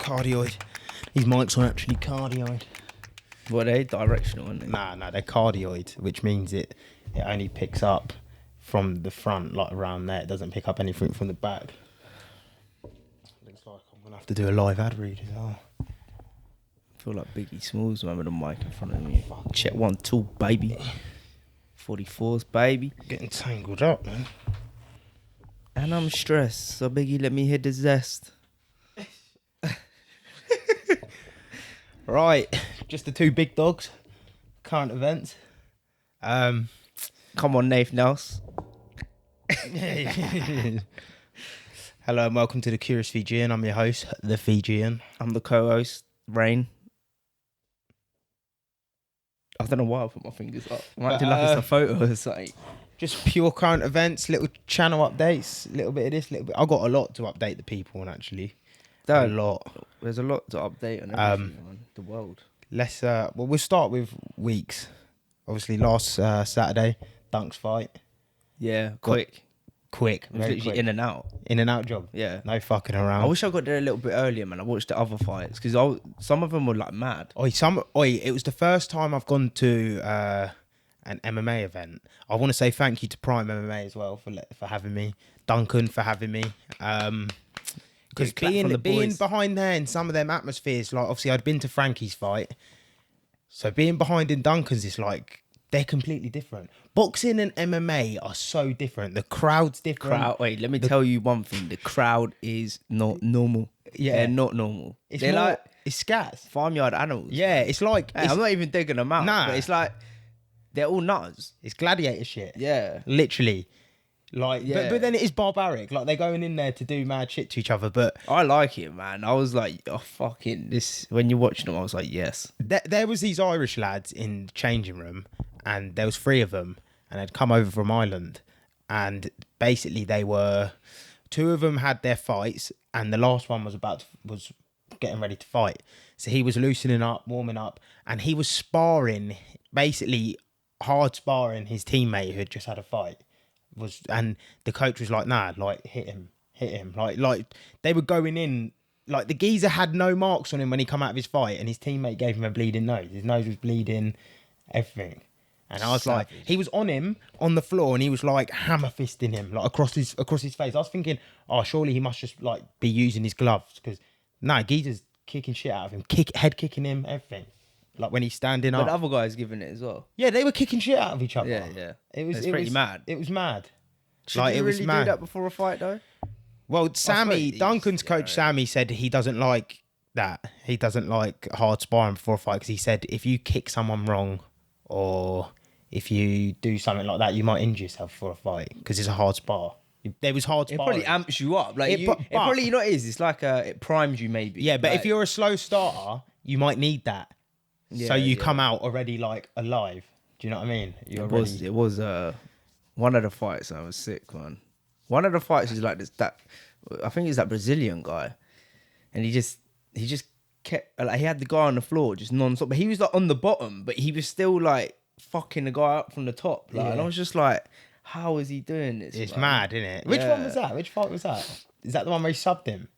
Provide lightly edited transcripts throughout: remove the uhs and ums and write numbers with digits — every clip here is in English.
Cardioid. These mics are actually cardioid. What are they? Directional, aren't they? Nah, they're cardioid, which means it only picks up from the front, like around there. It doesn't pick up anything from the back. Looks like I'm gonna have to do a live ad read as well. I feel like Biggie Smalls, man, with a mic in front of me. Check 1, 2, baby. 44s, baby. Getting tangled up, man. And I'm stressed, so Biggie, let me hit the zest. Right, just the two big dogs. Current events. Come on, Nathan Nels. Hello and welcome to the Curious Fijian. I'm your host, the Fijian. I'm the co-host, Rayne. I don't know why I put my fingers up. I might do like it's a photo or something. Just pure current events, little channel updates, little bit of this, little bit. I've got a lot to update the people on, actually. A lot. There's a lot to update on everything, man. The world. Let's we'll start with weeks. Obviously, last Saturday, Dunk's fight. Yeah, quick. It was Very literally quick. In and out. In and out job. Yeah. No fucking around. I wish I got there a little bit earlier, man. I watched the other fights because some of them were like mad. It was the first time I've gone to an MMA event. I want to say thank you to Prime MMA as well for having me. Duncan for having me. Because being behind there in some of them atmospheres, like obviously I'd been to Frankie's fight, so being behind in Duncan's is like they're completely different. Boxing and MMA are so different. The crowd's different. Let me tell you one thing. The crowd is not normal. Yeah. They're not normal. They're like it's scats. farmyard animals. Yeah, it's like I'm not even digging them out. Nah. But it's like they're all nuts. It's gladiator shit. Yeah. Literally. Like, Yeah. but then it is barbaric. Like they're going in there to do mad shit to each other. But I like it, man. I was like, oh fucking this. When you're watching them, I was like, yes. there was these Irish lads in the changing room, and there was 3 of them, and they'd come over from Ireland, and basically they were 2 of them had their fights, and the last one was getting ready to fight. So he was loosening up, warming up, and he was sparring, basically hard sparring his teammate who had just had a fight. And the coach was like, nah, like hit him. Like they were going in, like the geezer had no marks on him when he come out of his fight, and his teammate gave him a bleeding nose. His nose was bleeding, everything. And I was like, he was on him on the floor, and he was like hammer fisting him like across his face. I was thinking, oh, surely he must just like be using his gloves, because geezer's kicking shit out of him, head kicking him, everything. Like when he's standing up. But the other guy's giving it as well. Yeah, they were kicking shit out of each other. Yeah. It was pretty mad. It was mad. Should you really do that before a fight, though? Well, Duncan's coach, Sammy, said he doesn't like that. He doesn't like hard sparring before a fight, because he said if you kick someone wrong or if you do something like that, you might injure yourself before a fight, because it's a hard spar. There was hard sparring. It probably amps you up. Like it probably, you know what it is? It's like it primes you maybe. Yeah, but like, if you're a slow starter, you might need that. So you come out already like alive. Do you know what I mean? It was one of the fights. I was sick, man. One of the fights is like this. That I think it's that Brazilian guy, and he just kept like he had the guy on the floor just non-stop, but he was like on the bottom, but he was still like fucking the guy up from the top. Like, and I was just like, how is he doing this? It's mad, isn't it? Which one was that? Which fight was that? Is that the one where he subbed him?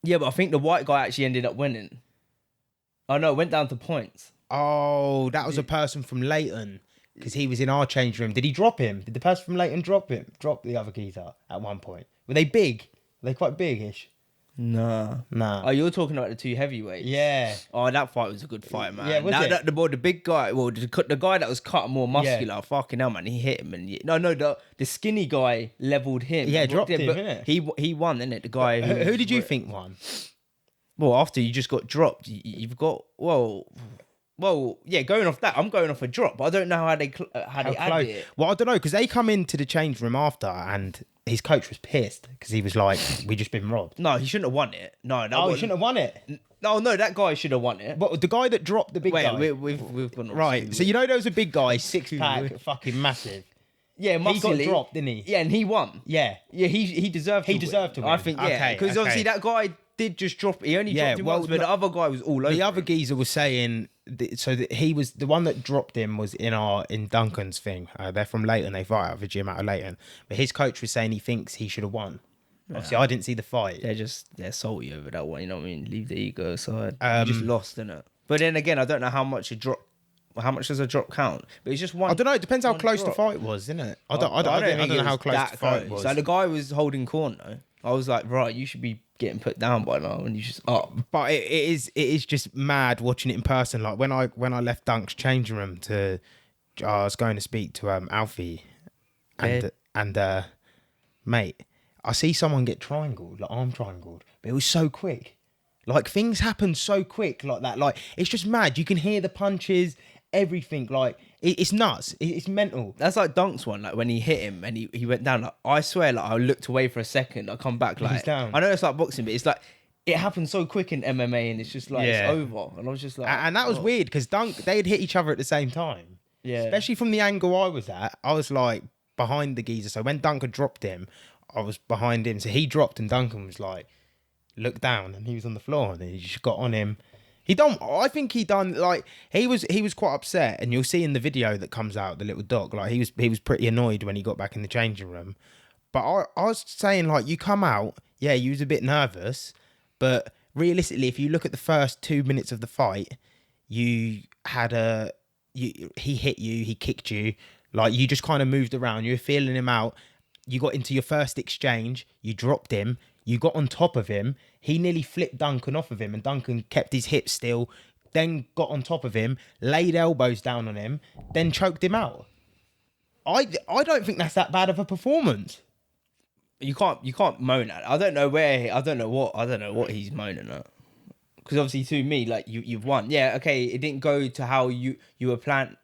Yeah, but I think the white guy actually ended up winning. Oh no, it went down to points. Oh, that was a person from Leighton, because he was in our change room. Did he drop him? Did the person from Leighton drop the other geezer at one point? Were they big? Were they quite big-ish? Nah. Oh, you're talking about the 2 heavyweights? Yeah. Oh, that fight was a good fight, man. Yeah, was it? The big guy, well, the guy that was cut more muscular, fucking hell, man, he hit him. And the skinny guy leveled him. Yeah, dropped him, but innit? He won, innit? The guy who did you think won? Well, after you just got dropped, you've got, yeah, going off that, I'm going off a drop. I don't know how they added it. Well, I don't know, because they come into the change room after, and his coach was pissed, because he was like, we just been robbed. No, he shouldn't have won it. No, he shouldn't have won it. No, that guy should have won it. But the guy that dropped the big guy. We've gone right. So you know there was a big guy, 6-pack, fucking massive. Yeah, muscly. He got dropped, didn't he? Yeah, and he won. Yeah. Yeah, he deserved to win. He deserved to win. I think, yeah. Because obviously that guy did just drop. He only dropped him once, but the other guy was all over. The other geezer was saying, that he was the one that dropped him was in Duncan's thing. They're from Leighton. They fight out of a gym out of Leighton. But his coach was saying he thinks he should have won. Obviously, I didn't see the fight. They're salty over that one. You know what I mean? Leave the ego aside. Um, You just lost, innit? But then again, I don't know how much a drop. How much does a drop count? But it's just one. I don't know. It depends how one close the drop. fight was, isn't it? I don't think know it how was close that the fight close. was. Like the guy was holding corner. I was like, right, you should be getting put down by now, and you just up. But it is just mad watching it in person. Like when I left Dunk's changing room I was going to speak to Alfie, and mate, I see someone get triangled, like arm triangled, but it was so quick. Like things happen so quick like that. Like it's just mad. You can hear the punches, everything. Like it's nuts. It's mental. That's like Dunk's one. Like when he hit him and he went down. Like I swear, like I looked away for a second. I come back like He's down. I know it's like boxing, but it's like it happens so quick in MMA, and it's just like it's over. And I was just like, And that was weird because Dunk, they'd hit each other at the same time. Yeah. Especially from the angle I was at. I was like behind the geezer. So when Duncan dropped him, I was behind him. So he dropped and Duncan was like, looked down and he was on the floor and he just got on him. I think he done like he was quite upset, and you'll see in the video that comes out, the little doc, like he was pretty annoyed when he got back in the changing room. But I was saying, like, you come out, yeah, you was a bit nervous, but realistically, if you look at the first 2 minutes of the fight, he hit you, he kicked you, like you just kind of moved around, you were feeling him out. You got into your first exchange, you dropped him, you got on top of him, he nearly flipped Duncan off of him, and Duncan kept his hips still, then got on top of him, laid elbows down on him, then choked him out. I don't think that's that bad of a performance. you can't moan at it. I don't know what he's moaning at. Because obviously, to me, like you've won. Yeah, okay, it didn't go to how you planned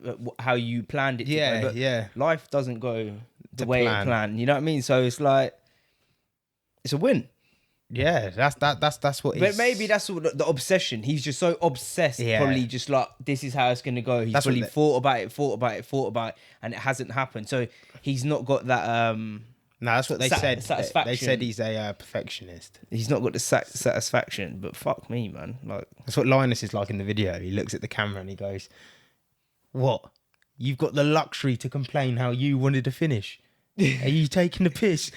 it. Yeah, to go, but yeah. Life doesn't go the To way plan. it planned. You know what I mean? So it's like it's a win. Yeah, that's what. But maybe that's what the obsession. He's just so obsessed. Yeah. Probably just like this is how it's gonna go. He's That's probably what thought about it, and it hasn't happened. So he's not got that. No, that's what they said. Satisfaction. They said he's a perfectionist. He's not got the satisfaction. But fuck me, man. Like That's what Linus is like in the video. He looks at the camera and he goes, "What? You've got the luxury to complain how you wanted to finish. Are you taking the piss?"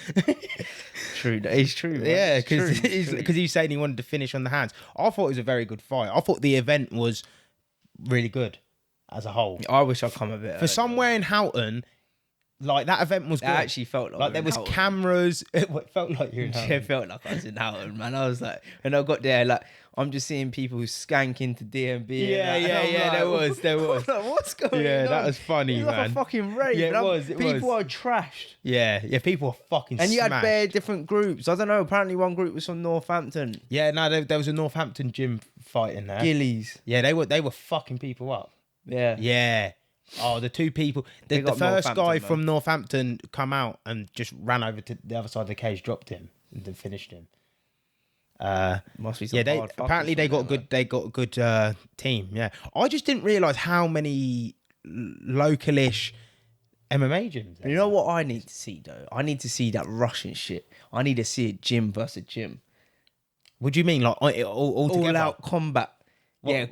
true. That is true. Man. Yeah, It's true, it's because he's saying he wanted to finish on the hands. I thought it was a very good fight. I thought the event was really good as a whole. I wish I'd come a bit For earlier. somewhere in Houghton, like that event was It good. actually felt like there we were was in Houghton. cameras. It felt like you're in It Houghton. felt like I was in Houghton, man. I was like, when I got there, like, I'm just seeing people skank into DMB. Yeah, and that, yeah, and I'm yeah, like, there was. like, what's going Yeah, on? that was funny, It was like man. a fucking rave. Yeah, it man. was, it people was. are trashed. Yeah, people are fucking And you had smashed. bare different groups. I don't know. Apparently, one group was from Northampton. Yeah, no, there was a Northampton gym fight in there. Gillies. Yeah, they were fucking people up. Yeah. Yeah. Oh, the two people. The Big up first guy Northampton, from Northampton come out and just ran over to the other side of the cage, dropped him, and then finished him. Must be some Yeah, hard fuckers apparently they from got there, good. They got a good team. Yeah, I just didn't realize how many localish MMA gyms. man. You know what I need to see, though? I need to see that Russian shit. I need to see a gym versus gym. What do you mean, like all together? All out combat.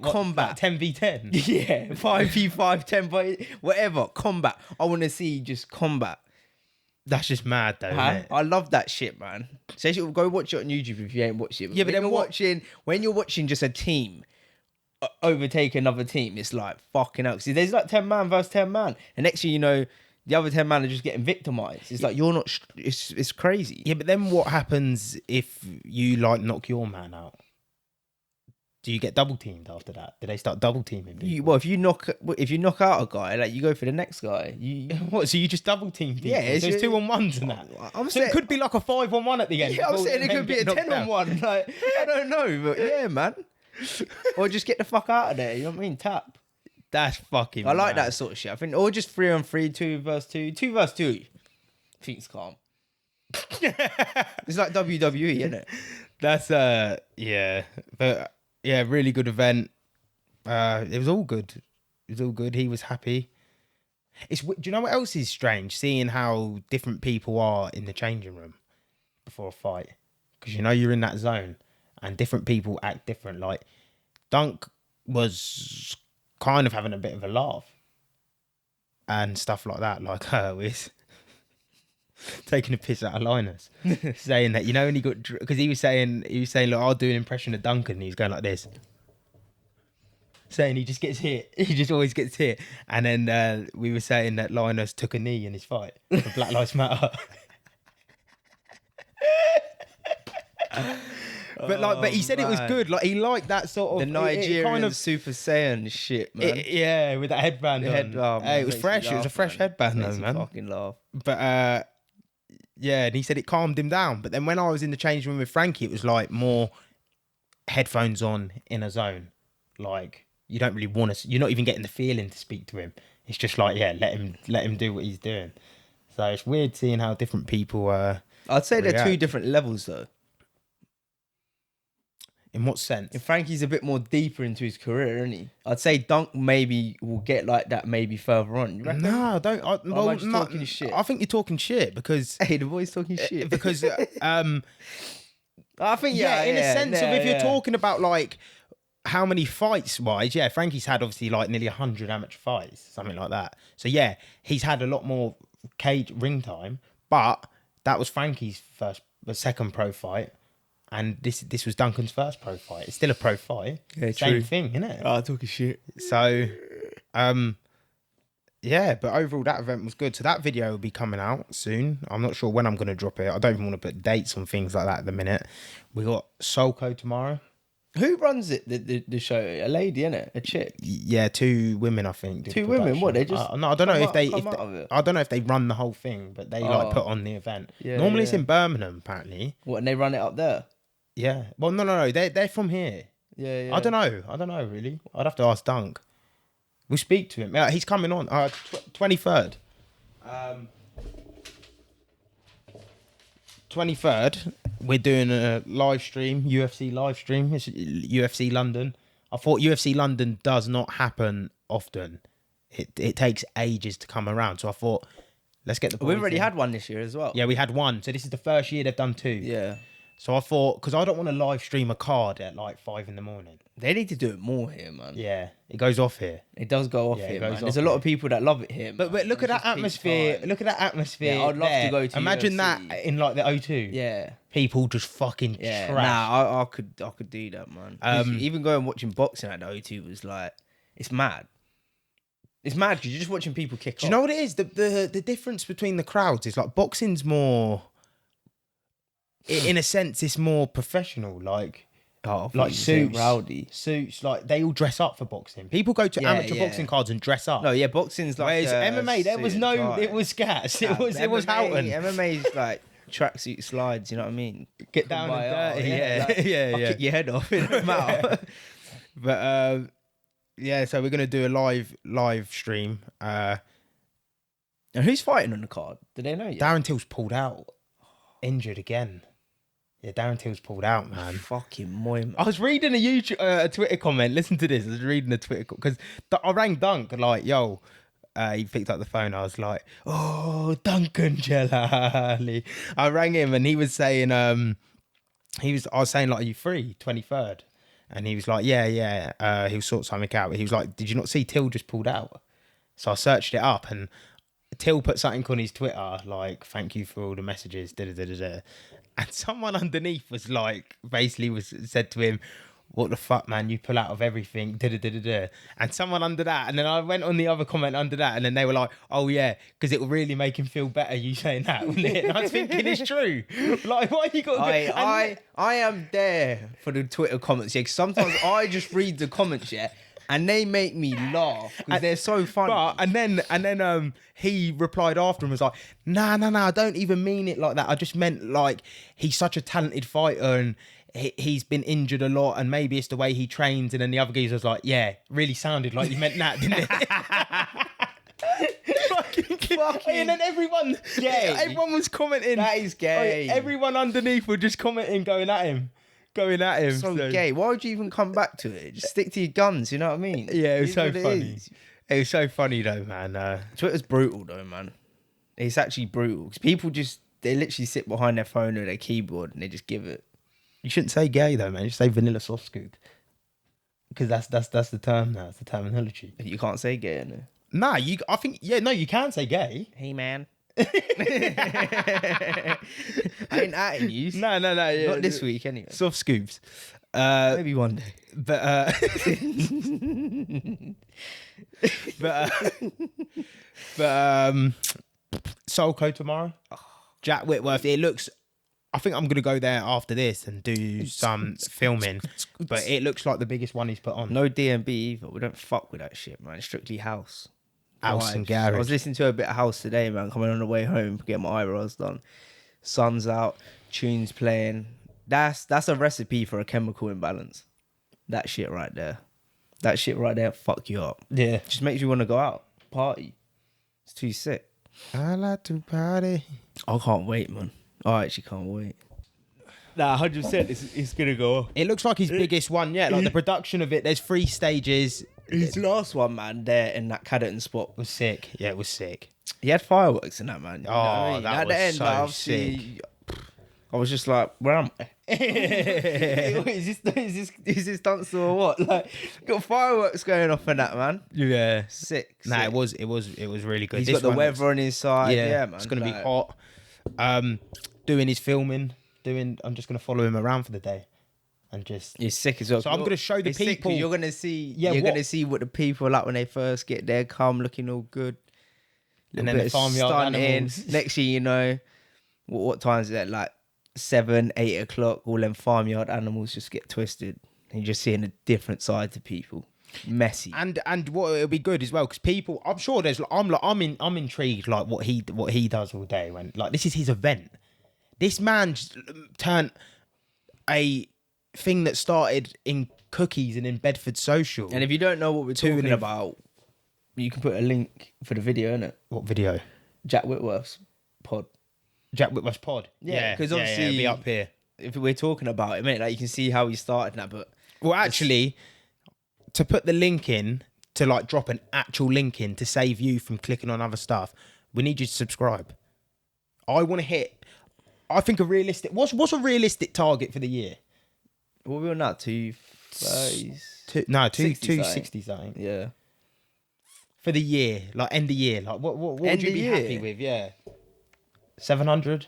Combat. 10v10. Yeah, 5v5, 10 by whatever, combat. I want to see just combat. That's just mad, though. Huh? Isn't it? I love that shit, man. So go watch it on YouTube if you ain't watched it. Yeah, but then when you're watching just a team overtake another team, it's like fucking hell. See, there's like 10 man versus 10 man, and next thing you know, the other 10 man are just getting victimized. It's like you're not. It's crazy. Yeah, but then what happens if you like knock your man out? Do you get double teamed after that? Do they start double teaming people? Well, if you knock out a guy, like you go for the next guy. What? So you just double team people? Yeah, so it's 2-on-1s and that. I'm So saying it could be like a 5-on-1 at the end. Yeah, I'm saying it Then could be a get knocked out. 10-on-1. Like, I don't know, but yeah, man. Or just get the fuck out of there. You know what I mean? Tap. That's fucking. I like mad. that sort of shit. I think, or just 3-on-3, 2 versus 2, 2 versus 2. I think it's calm. It's like WWE, isn't it? That's yeah, but yeah, really good event. It was all good. It was all good. He was happy. Do you know what else is strange? Seeing how different people are in the changing room before a fight, because you know you're in that zone, and different people act different. Like Dunk was kind of having a bit of a laugh and stuff like that. Like with taking a piss out of Linus, saying that, you know, when he got, because he was saying, look, I'll do an impression of Duncan. And he's going like this, saying he just gets hit. He just always gets hit. And then we were saying that Linus took a knee in his fight for Black Lives Matter. But he said it was good. Like, he liked that sort of the Nigerian kind of Super Saiyan shit, man. Yeah, with that headband on. Hey, it was fresh. It was a fresh headband, though, man. Fucking laugh. But yeah, and he said it calmed him down. But then when I was in the changing room with Frankie, it was like more headphones on in a zone. Like, you don't really want to. You're not even getting the feeling to speak to him. It's just like, yeah, let him do what he's doing. So it's weird seeing how different people. I'd say react. they're two different levels, though. In what sense? If Frankie's a bit more deeper into his career, isn't he? I'd say Dunk maybe will get like that maybe further on. You reckon? No, I don't. Am I just talking shit? I think you're talking shit because. Hey, the boy's talking shit. Because I think in a sense of if you're yeah. talking about like how many fights wise, yeah, Frankie's had obviously like nearly 100 amateur fights, something like that. So yeah, he's had a lot more cage ring time, but that was Frankie's second pro fight. And this was Duncan's first pro fight. It's still a pro fight. Yeah, Same true. thing, isn't it? Oh, talking shit. So, yeah, but overall that event was good. So that video will be coming out soon. I'm not sure when I'm going to drop it. I don't even want to put dates on things like that at the minute. We got Solco tomorrow. Who runs it? The show? A lady, innit? A chick? Yeah, 2 women, I think. do the 2 women? production. What? They just no, I don't know if they. come out of it? I don't know if they run the whole thing, but they like put on the event. Yeah, Normally it's yeah. in Birmingham, apparently. What? And they run it up there? Yeah. Well, no. They're from here. Yeah. I don't know really. I'd have to ask Dunk. We'll speak to him. He's coming on 23rd. 23rd, we're doing a live stream, UFC live stream. It's UFC London. I thought UFC London does not happen often. It takes ages to come around. So I thought, let's get the boys We've already in. had one this year as well. Yeah, we had one. So this is the first year they've done 2. Yeah. So I thought, because I don't want to live stream a card at like 5 a.m. They need to do it more here, man. Yeah, it goes off here. It does go off Yeah, it here, goes man. off There's a lot here. of people that love it here, man. But look at It's that just peak atmosphere. time. Look at that atmosphere. Yeah, I'd love to there. go to Imagine UFC. that in like the O2. Yeah. People just fucking Yeah. trash. Nah, I could do that, man. 'Cause even going watching boxing at the O2 was like, it's mad. It's mad because you're just watching people kick Do you off. know what it is? The difference between the crowds is like boxing's more. In a sense, it's more professional. Like suits, rowdy. suits. Like they all dress up for boxing. People go to Yeah, amateur yeah. boxing cards and dress up. No, yeah, boxing's like. Whereas MMA, there was suit no. and tie. It was gas. It was MMA, Houghton. MMA's like tracksuit slides. You know what I mean? Get down and dirty. Yeah, like, yeah, I'll yeah. kick your head off. It don't matter. But yeah, so we're gonna do a live stream. And who's fighting on the card? Do they know yet? Darren Till's pulled out, injured again. Yeah, Darren Till's pulled out, man. Fucking moy, man. I was reading a Twitter comment. Listen to this. I was reading a Twitter because I rang Dunk like, yo. He picked up the phone. I was like, oh, Duncan Jalali. I rang him and he was saying, I was saying like, are you free 23rd? And he was like, yeah. He'll sort something out. But he was like, did you not see Till just pulled out? So I searched it up and Till put something on his Twitter like, thank you for all the messages. Da-da-da-da-da. And someone underneath was like, basically said to him, what the fuck, man? You pull out of everything. Da-da-da-da-da. And someone under that. And then I went on the other comment under that. And then they were like, oh, yeah, because it will really make him feel better, you saying that, wouldn't it? And I was thinking, it's true. Like, why you got to go? I am there for the Twitter comments, yeah, 'cause sometimes I just read the comments, yeah, and they make me laugh because they're so funny. But, and then he replied after and was like, nah, I don't even mean it like that. I just meant like he's such a talented fighter and he's been injured a lot and maybe it's the way he trains. And then the other geezer was like, yeah, really sounded like you meant that, didn't it? Fucking and then everyone was commenting. That is gay. Everyone underneath were just commenting, going at him. So gay. Why would you even come back to it? Just stick to your guns, you know what I mean? Yeah, it was so It funny. is. It was so funny though, man. Twitter's brutal though, man. It's actually brutal. 'Cause people they literally sit behind their phone or their keyboard and they just give it. You shouldn't say gay though, man. You should say vanilla soft scoop. Because that's the term now. It's the terminology. You can't say gay, no. Nah, you can say gay. Hey, man. I ain't atting you. No. Yeah. Not this week, anyway. Soft scoops. Maybe one day. But Solco tomorrow. Jack Whitworth. It looks. I think I'm gonna go there after this and do some filming. But it looks like the biggest one he's put on. No DMB either. We don't fuck with that shit, man. It's strictly house. House and Vibes. garage. I was listening to a bit of house today, man. Coming on the way home, getting my eyebrows done. Sun's out, tunes playing. That's a recipe for a chemical imbalance. That shit right there. That shit right there fuck you up. Yeah. Just makes you want to go out, party. It's too sick. I like to party. I can't wait, man. I actually can't wait. Nah, 100% it's going to go off. It looks like his biggest one yet. Like the production of it, there's 3 stages. His last one, man, there in that Cadden spot. Was sick. Yeah, it was sick. He had fireworks in that, man. You know what I mean? That At was the end, so obviously, I was just like, where am I? is this dance or what? Like, got fireworks going off in that, man. Yeah. Sick. Nah, sick. it was really good. He's This got the one weather on his side. Yeah, man. It's gonna be Like, hot. Doing his filming. I'm just gonna follow him around for the day, and just. He's sick as well. So I'm gonna show the It's sick 'cause people. you're gonna see. Yeah, you're what- gonna see what the people are like when they first get there, come looking all good. And Little then bit the of farmyard stunting. animals. Next thing you know, what time is it? Like 7, 8 o'clock. All them farmyard animals just get twisted, and you're just seeing a different side to people. Messy. And what it'll be good as well because people. I'm sure there's. I'm intrigued like what he does all day when like this is his event. This man just turned a thing that started in cookies and in Bedford Social. And if you don't know what we're talking about, you can put a link for the video, innit? What video? Jack Whitworth's pod. Jack Whitworth's pod. Yeah, 'cause obviously- it'll be up here. If we're talking about it, mate, like you can see how he started that, but Well, actually, to put the link in, to like drop an actual link in to save you from clicking on other stuff, we need you to subscribe. I want to hit. I think a realistic. What's a realistic target for the year? what we on now? 230s? 260 something Yeah. for the year, like end of year. Like what would End you of be year? happy with? Yeah, 700.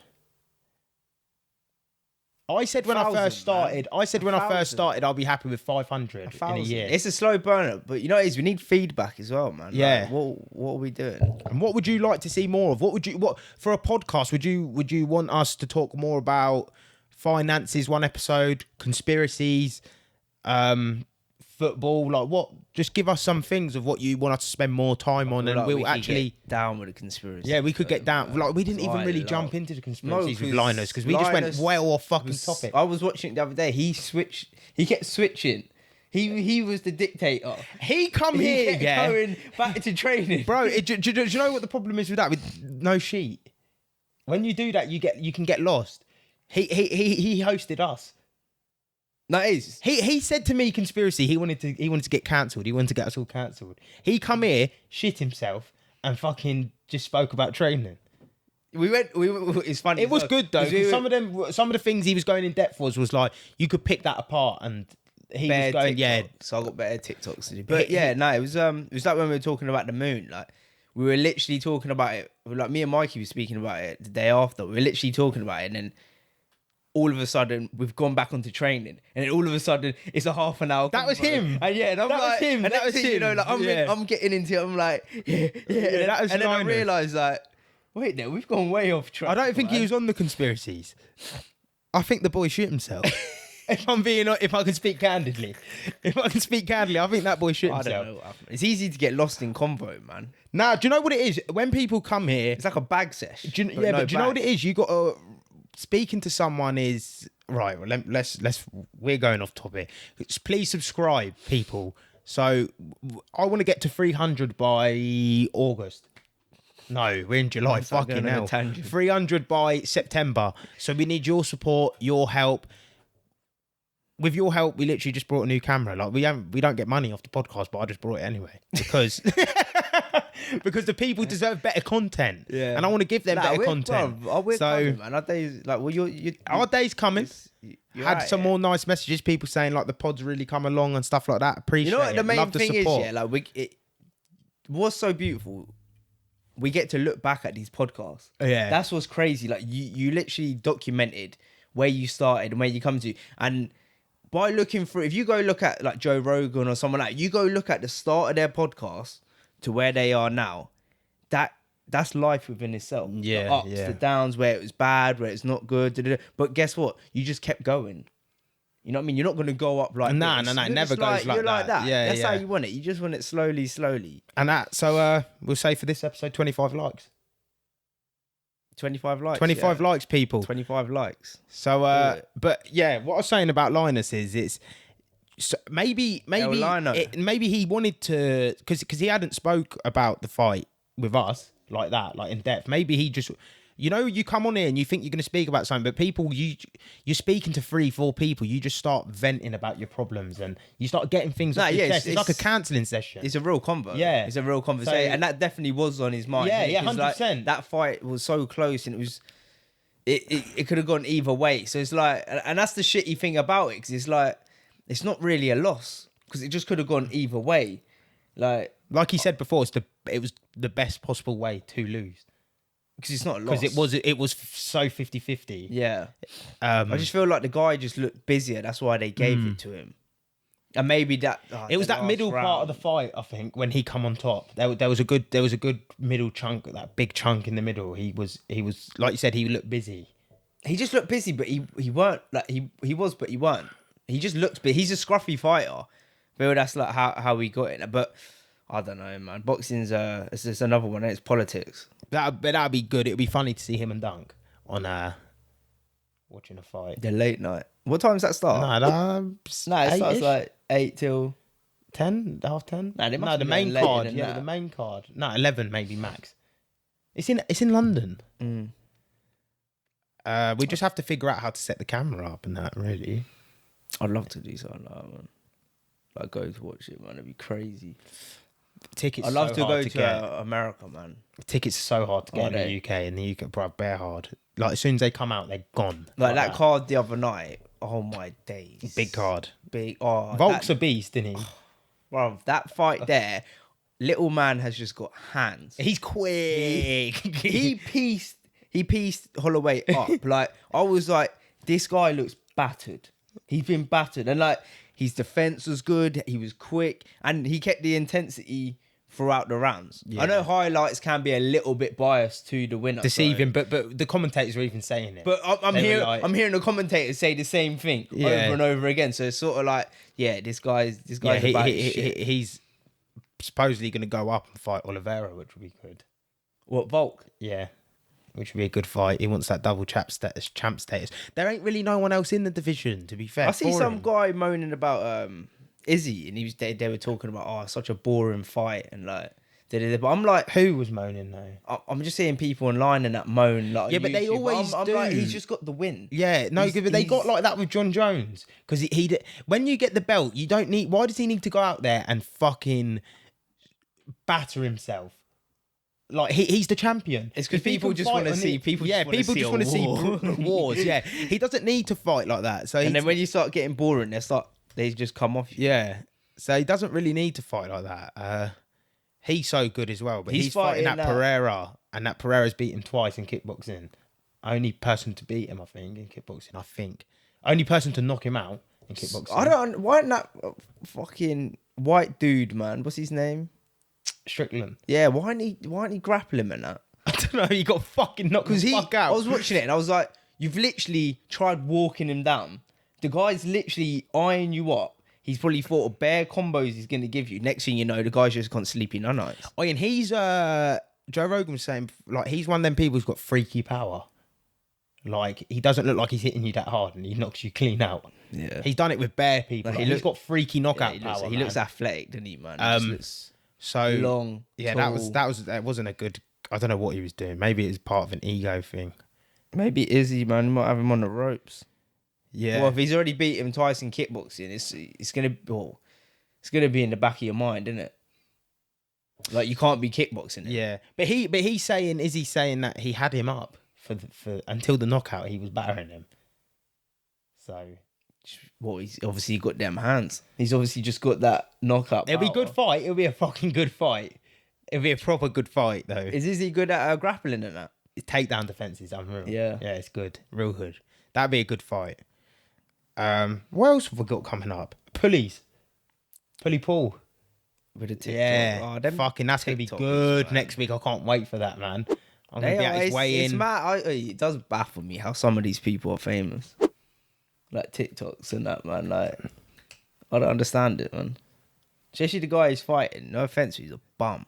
I said when I 1,000, first started. I said when I 1,000. first started, I'll be happy with 500 in a year. It's a slow burner, but you know what it is? We need feedback as well, man. Yeah. Like, what are we doing? And what would you like to see more of? What for a podcast? Would you want us to talk more about finances? One episode, conspiracies, football. Like what? Just give us some things of what you want us to spend more time on, and Like, we'll we could actually. get down with the conspiracy. Yeah, we could get down. Like we didn't even really jump into the conspiracies with Linus because we just went well off fucking topic. I was watching it the other day. He kept switching. He was the dictator. He come He here, kept yeah, going back to training, bro. Do you know what the problem is with that? With no sheet, when you do that, you can get lost. He hosted us. That is. He said to me conspiracy. He wanted to get cancelled. He wanted to get us all cancelled. He come here, shit himself, and fucking just spoke about training. We went. It's funny. It was good though. 'cause we 'cause some of the things he was going in depth was like you could pick that apart, and he was going So I got better TikToks to do. But yeah, no, it was like when we were talking about the moon. Like we were literally talking about it. Like me and Mikey were speaking about it the day after. We were literally talking about it, and then all of a sudden we've gone back onto training, and then all of a sudden it's a half an hour. That was him. And yeah, and I'm That was like, him. And That was you know, him. like I'm getting into it. I'm like, yeah. that was and then I Linus. realised like, wait, no, we've gone way off track. I don't think he man. was on the conspiracies. I think the boy shit himself. If I can speak candidly, I think that boy shit I himself. don't know what happened. It's easy to get lost in convo, man. Now, do you know what it is? When people come here, It's like a bag sesh. do you know what it is? You got to speaking to someone is right. Well, let's we're going off topic. Please subscribe, people. So I want to get to 300 by August. No, we're in July. Start Fucking going on a hell. tangent. 300 by September. So we need your support, your help. With your help, we literally just brought a new camera. Like we don't get money off the podcast, but I just brought it anyway because because the people deserve better content. Yeah. And I want to give them better we're- content. Bro, we're So- coming, man. Our days, like, well, you're Our day's coming. you're Had right, some yeah. more nice messages. People saying like the pod's really come along and stuff like that. Appreciate You know what it. the main Love the thing is, support. yeah? Like, what's so beautiful? we get to look back at these podcasts. Yeah. That's what's crazy. Like you literally documented where you started and where you come to. And by looking through, if you go look at like Joe Rogan or someone like, you go look at the start of their podcast to where they are now, that's life within itself. Yeah, The ups, yeah. the downs, where it was bad, where it's not good. But guess what? You just kept going. You know what I mean? You're not going to go up like Nah, this. nah, it You're never just goes like you're that. like that. Yeah, That's yeah. how you want it. You just want it slowly, slowly. And that, so we'll say for this episode, 25 likes. 25 likes. 25 likes, people. 25 likes. So, but yeah, what I was saying about Linus is it's so maybe Lino. maybe he wanted to because he hadn't spoke about the fight with us like that, like in depth. Maybe he just, you know, you come on here and you think you're going to speak about something, but people, you're speaking to 3-4 people, you just start venting about your problems and you start getting things off your chest. It's like a counselling session. It's a real convo. Yeah. It's a real conversation. So- and that definitely was on his mind. Yeah, yeah, Because, 100%. That fight was so close and it was, it could have gone either way. So it's like, and that's the shitty thing about it, because it's like, it's not really a loss because it just could have gone either way. Like he said before, it was the best possible way to lose. because it's not a loss. Because it was so 50-50. Yeah. I I just feel like the guy just looked busier. That's why they gave it to him. And maybe that it was the that last middle part round. of the fight, I think, when he come on top. There was a good middle chunk, that big chunk in the middle. He was like you said, he looked busy. He just looked busy, but he weren't like he was, but he weren't. He just looked big. He's a scruffy fighter. But that's like how we got it. But I don't know, man. Boxing's it's just another one. It's politics. That'd be good. It'd be funny to see him and Dunk on watching a fight. The late night. What time does that start? No, it starts like 8 till 10, half 10. Nah, they must the be main going later card. than Yeah, that. the main card. No, 11 maybe max. It's in London. We just have to figure out how to set the camera up and that. Really, I'd love to do something like that, man. Like go to watch it, man. It'd be crazy. tickets. I'd love so to hard go to get. to America, man. Tickets are so hard to get Are in they? the UK. In the UK, bro, bare hard. Like as soon as they come out, they're gone. Like that card the other night. Oh my days. Big card. Big. Oh, Volk's a beast, isn't he? bro. That fight there, little man has just got hands. He's quick. He pieced Holloway up. Like I was like, this guy looks battered. He's been battered, and like his defense was good. He was quick, and he kept the intensity throughout the rounds. Yeah. I know highlights can be a little bit biased to the winner, deceiving, so- but the commentators were even saying it. But I'm They were hearing like- I'm hearing the commentators say the same thing Yeah. over and over again. So it's sort of like, yeah, this guy's about his shit. he's supposedly going to go up and fight Oliveira, which would be good. What, Volk? Yeah, which would be a good fight. He wants that double champ status. There ain't really no one else in the division, to be fair. I see for some him. guy moaning about Izzy, and they were talking about, oh, such a boring fight, and like, but I'm like, Who was moaning though? I'm just seeing people online and that moan like, Yeah, on but they YouTube. always I'm like, do. he's just got the win. Yeah, no, but they got he's- like that with John Jones because he when you get the belt, you don't need. Why does he need to go out there and fucking batter himself? Like he's the champion. It's 'cause If he people can just fight wanna on see- it- people just yeah, wanna people see just a want to see war. wars. Yeah, he doesn't need to fight like that. So And he's, then when you start getting boring, they just come off you. yeah, so he doesn't really need to fight like that. He's so good as well, but He's he's fighting that fighting, Pereira, and that Pereira's beat him twice in kickboxing. Only person to beat him, I think, in kickboxing. I think only person to knock him out in kickboxing. I don't. Why not fucking white dude, man? What's his name? Strickland. Yeah, why didn't he grapple him and that? I don't know. He got fucking knocked the fuck out. I was watching it and I was like, you've literally tried walking him down. The guy's literally eyeing you up. He's probably thought of bare combos he's going to give you. Next thing you know, the guy's just gone sleepy no nights. Oh, and he's Joe Rogan was saying like he's one of them people who's got freaky power. Like he doesn't look like he's hitting you that hard, and he knocks you clean out. Yeah. He's done it with bare people. Like, Like, he's got freaky knockout he power. looks man. athletic, doesn't he, man? He just looks So long. Yeah, tall. that wasn't a good. I don't know what he was doing. Maybe it was part of an ego thing. Maybe Izzy, man, you might have him on the ropes. Yeah. Well, if he's already beat him twice in kickboxing, it's gonna be in the back of your mind, isn't it? Like you can't be kickboxing it. Yeah, but he's saying, is he saying that he had him up for until the knockout, he was battering him. So Well, he's obviously got them hands. He's obviously just got that knockout. it'll be a power. good fight. It'll be a fucking good fight. It'll be a proper good fight though. Is he good at grappling and that? Takedown defense is unreal. Yeah. Yeah, it's good. Real good. That'd be a good fight. What else have we got coming up? Pulley Paul. With the TikTok. Yeah. them Fucking that's going to be TikTokers, good man. next week. I can't wait for that, man. I'm going to be at his way It's in. mad. It does baffle me how some of these people are famous. Like TikToks and that, man. Like, I don't understand it, man. Especially the guy he's fighting. No offense, he's a bum.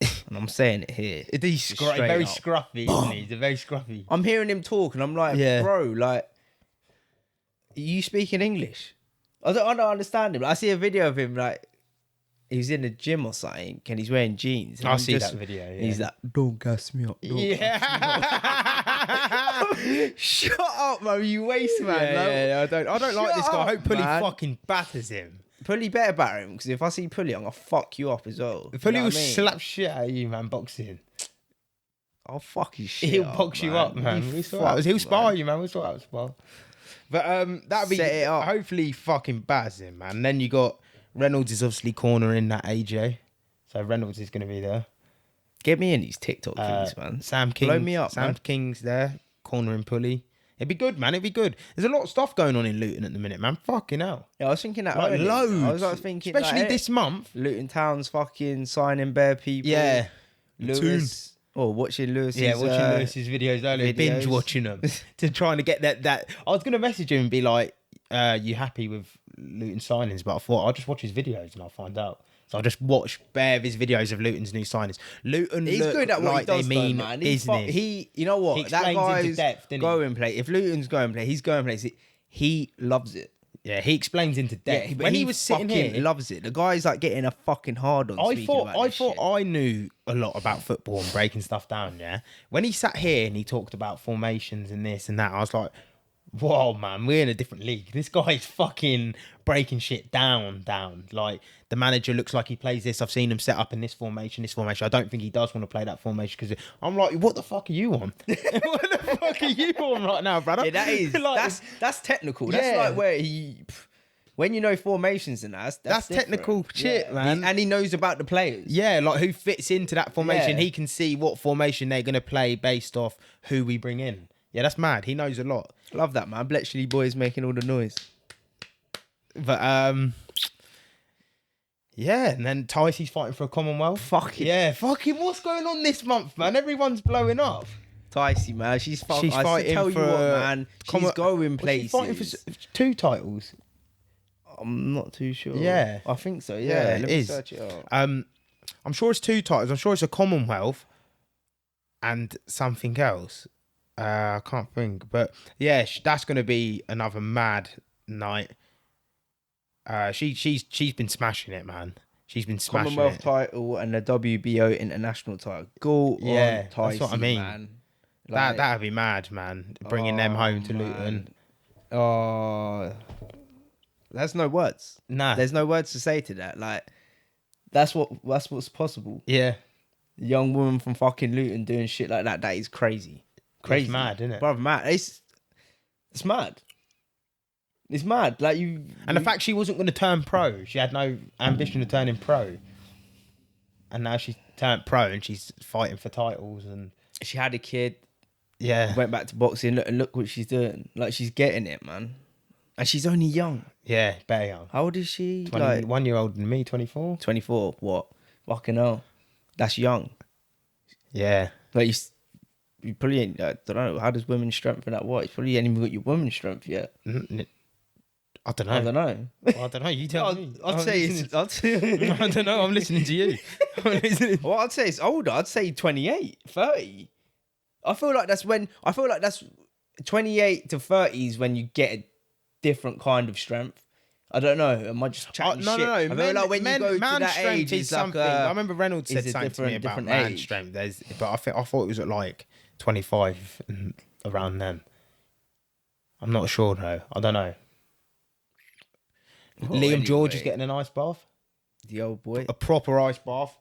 And I'm saying it here. He's Straight very up. scruffy, isn't he? He's a very scruffy. I'm hearing him talk and I'm like, Yeah. bro, like, you speaking English? I don't understand him. I see a video of him, like, he's in the gym or something and he's wearing jeans. And I I'm see just- that video. Yeah. He's like, don't gas me up. Don't yeah. Shut up, man. You waste, man. Yeah, I don't like this guy. I Shut hope Pulley up, man. fucking batters him. Pulley better batter him because if I see Pulley, I'm gonna fuck you up as well. You Pulley know will what I mean? slap shit out of you, man, boxing. I'll fuck his shit. He'll up, box you up, man. He'll He'll spar man. you, man. We'll sort out spar. But that'd be Set it up. hopefully fucking batters him, man. And then you got Reynolds is obviously cornering that AJ. So Reynolds is gonna be there. Get me in these TikTok things, man. Sam King. Blow me up, Sam man. King's there, cornering Pulley. It'd be good, man. It'd be good. There's a lot of stuff going on in Luton at the minute, man. Fucking hell. Yeah, I was thinking that Like earlier. loads. I was like thinking, especially like, this month. Luton Town's fucking signing bare people. Yeah. Lewis. Oh, watching Lewis's. Yeah, watching Lewis's videos earlier, videos. binge watching them to trying to get that. I was gonna message him and be like, "You happy with Luton signings?" But I thought I'll just watch his videos and I'll find out. So I just watched bare of his videos of Luton's new signings. Luton, He's look good at what like he does, they mean though, man. business. He, you know what? He That explains into guy's depth, didn't he? going play. If Luton's going play, he's going places. He loves it. Yeah, he explains into depth. Yeah, but When he was sitting fucking here, loves it. The guy's like getting a fucking hard on. I thought I knew a lot about football and breaking stuff down. Yeah, when he sat here and he talked about formations and this and that, I was like, "Whoa, man, we're in a different league. This guy's fucking breaking shit down. Like the manager looks like he plays this. I've seen him set up in this formation. I don't think he does want to play that formation because I'm like, what the fuck are you on? What the fuck are you on right now, brother? Yeah, that is Like, that's technical. That's Yeah. like where when you know formations and that's different. technical shit, man. And he knows about the players. Yeah, like who fits into that formation. Yeah. He can see what formation they're going to play based off who we bring in. Yeah, that's mad. He knows a lot. Love that, man. Bletchley boys making all the noise. But yeah, and then Ticey's fighting for a Commonwealth. Fuck it. Yeah, fucking what's going on this month, man? Everyone's blowing up. Ticey, man. She's She's I fighting tell you for what, man. She's going Was places. she fighting for 2 titles. I'm not too sure. Yeah. I think so. Yeah, Yeah, it let me is. search it out. I'm sure it's 2 titles. I'm sure it's a Commonwealth and something else. I can't think, but yeah, that's going to be another mad night. She's been smashing it, man. She's been smashing Commonwealth it. title and the WBO international title. Go Yeah, on, that's what I Ticey, mean. man. That'd be mad, man. Bringing them home to man. Luton. Oh, there's no words. Nah. There's no words to say to that. Like, that's what's possible. Yeah. A young woman from fucking Luton doing shit like that. That is crazy. Crazy, It's mad, isn't it? Bruv, mad. It's mad. It's mad. Like you. And the fact she wasn't going to turn pro, she had no ambition of turning pro, and now she's turned pro and she's fighting for titles and she had a kid, yeah, went back to boxing, and look what she's doing. Like she's getting it, man. And she's only young. yeah, very young. How old is she? 21 year old than me, 24. 24. What? Fucking hell. That's young. Yeah, Like you probably ain't. I don't know. How does women's strength in that work? You probably ain't even got your women's strength yet. I don't know. I don't know. I don't know. You tell me. I'd say it's. I don't know. I'm listening to you. I'm listening. Well, I'd say it's older. I'd say 28, 30. I feel like that's 28 to 30 is when you get a different kind of strength. I don't know. Am I just chatting No. shit? I feel like when you go to man that strength age, is it's like something. I remember Reynolds said it's a something to me about different man age. strength. But I thought it was at like 25 and around then. I'm not sure though. I don't know. Well, Liam George is anyway. getting an ice bath, The old boy. a proper ice bath.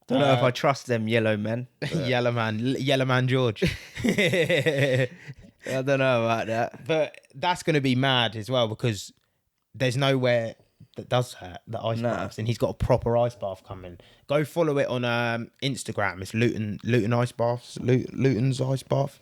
Don't know if I trust them yellow men. Yellow man George. I don't know about that. But that's going to be mad as well because there's nowhere that does that, the ice Nah. baths, and he's got a proper ice bath coming. Go follow it on Instagram. It's Luton Ice Baths. Luton's Ice Bath.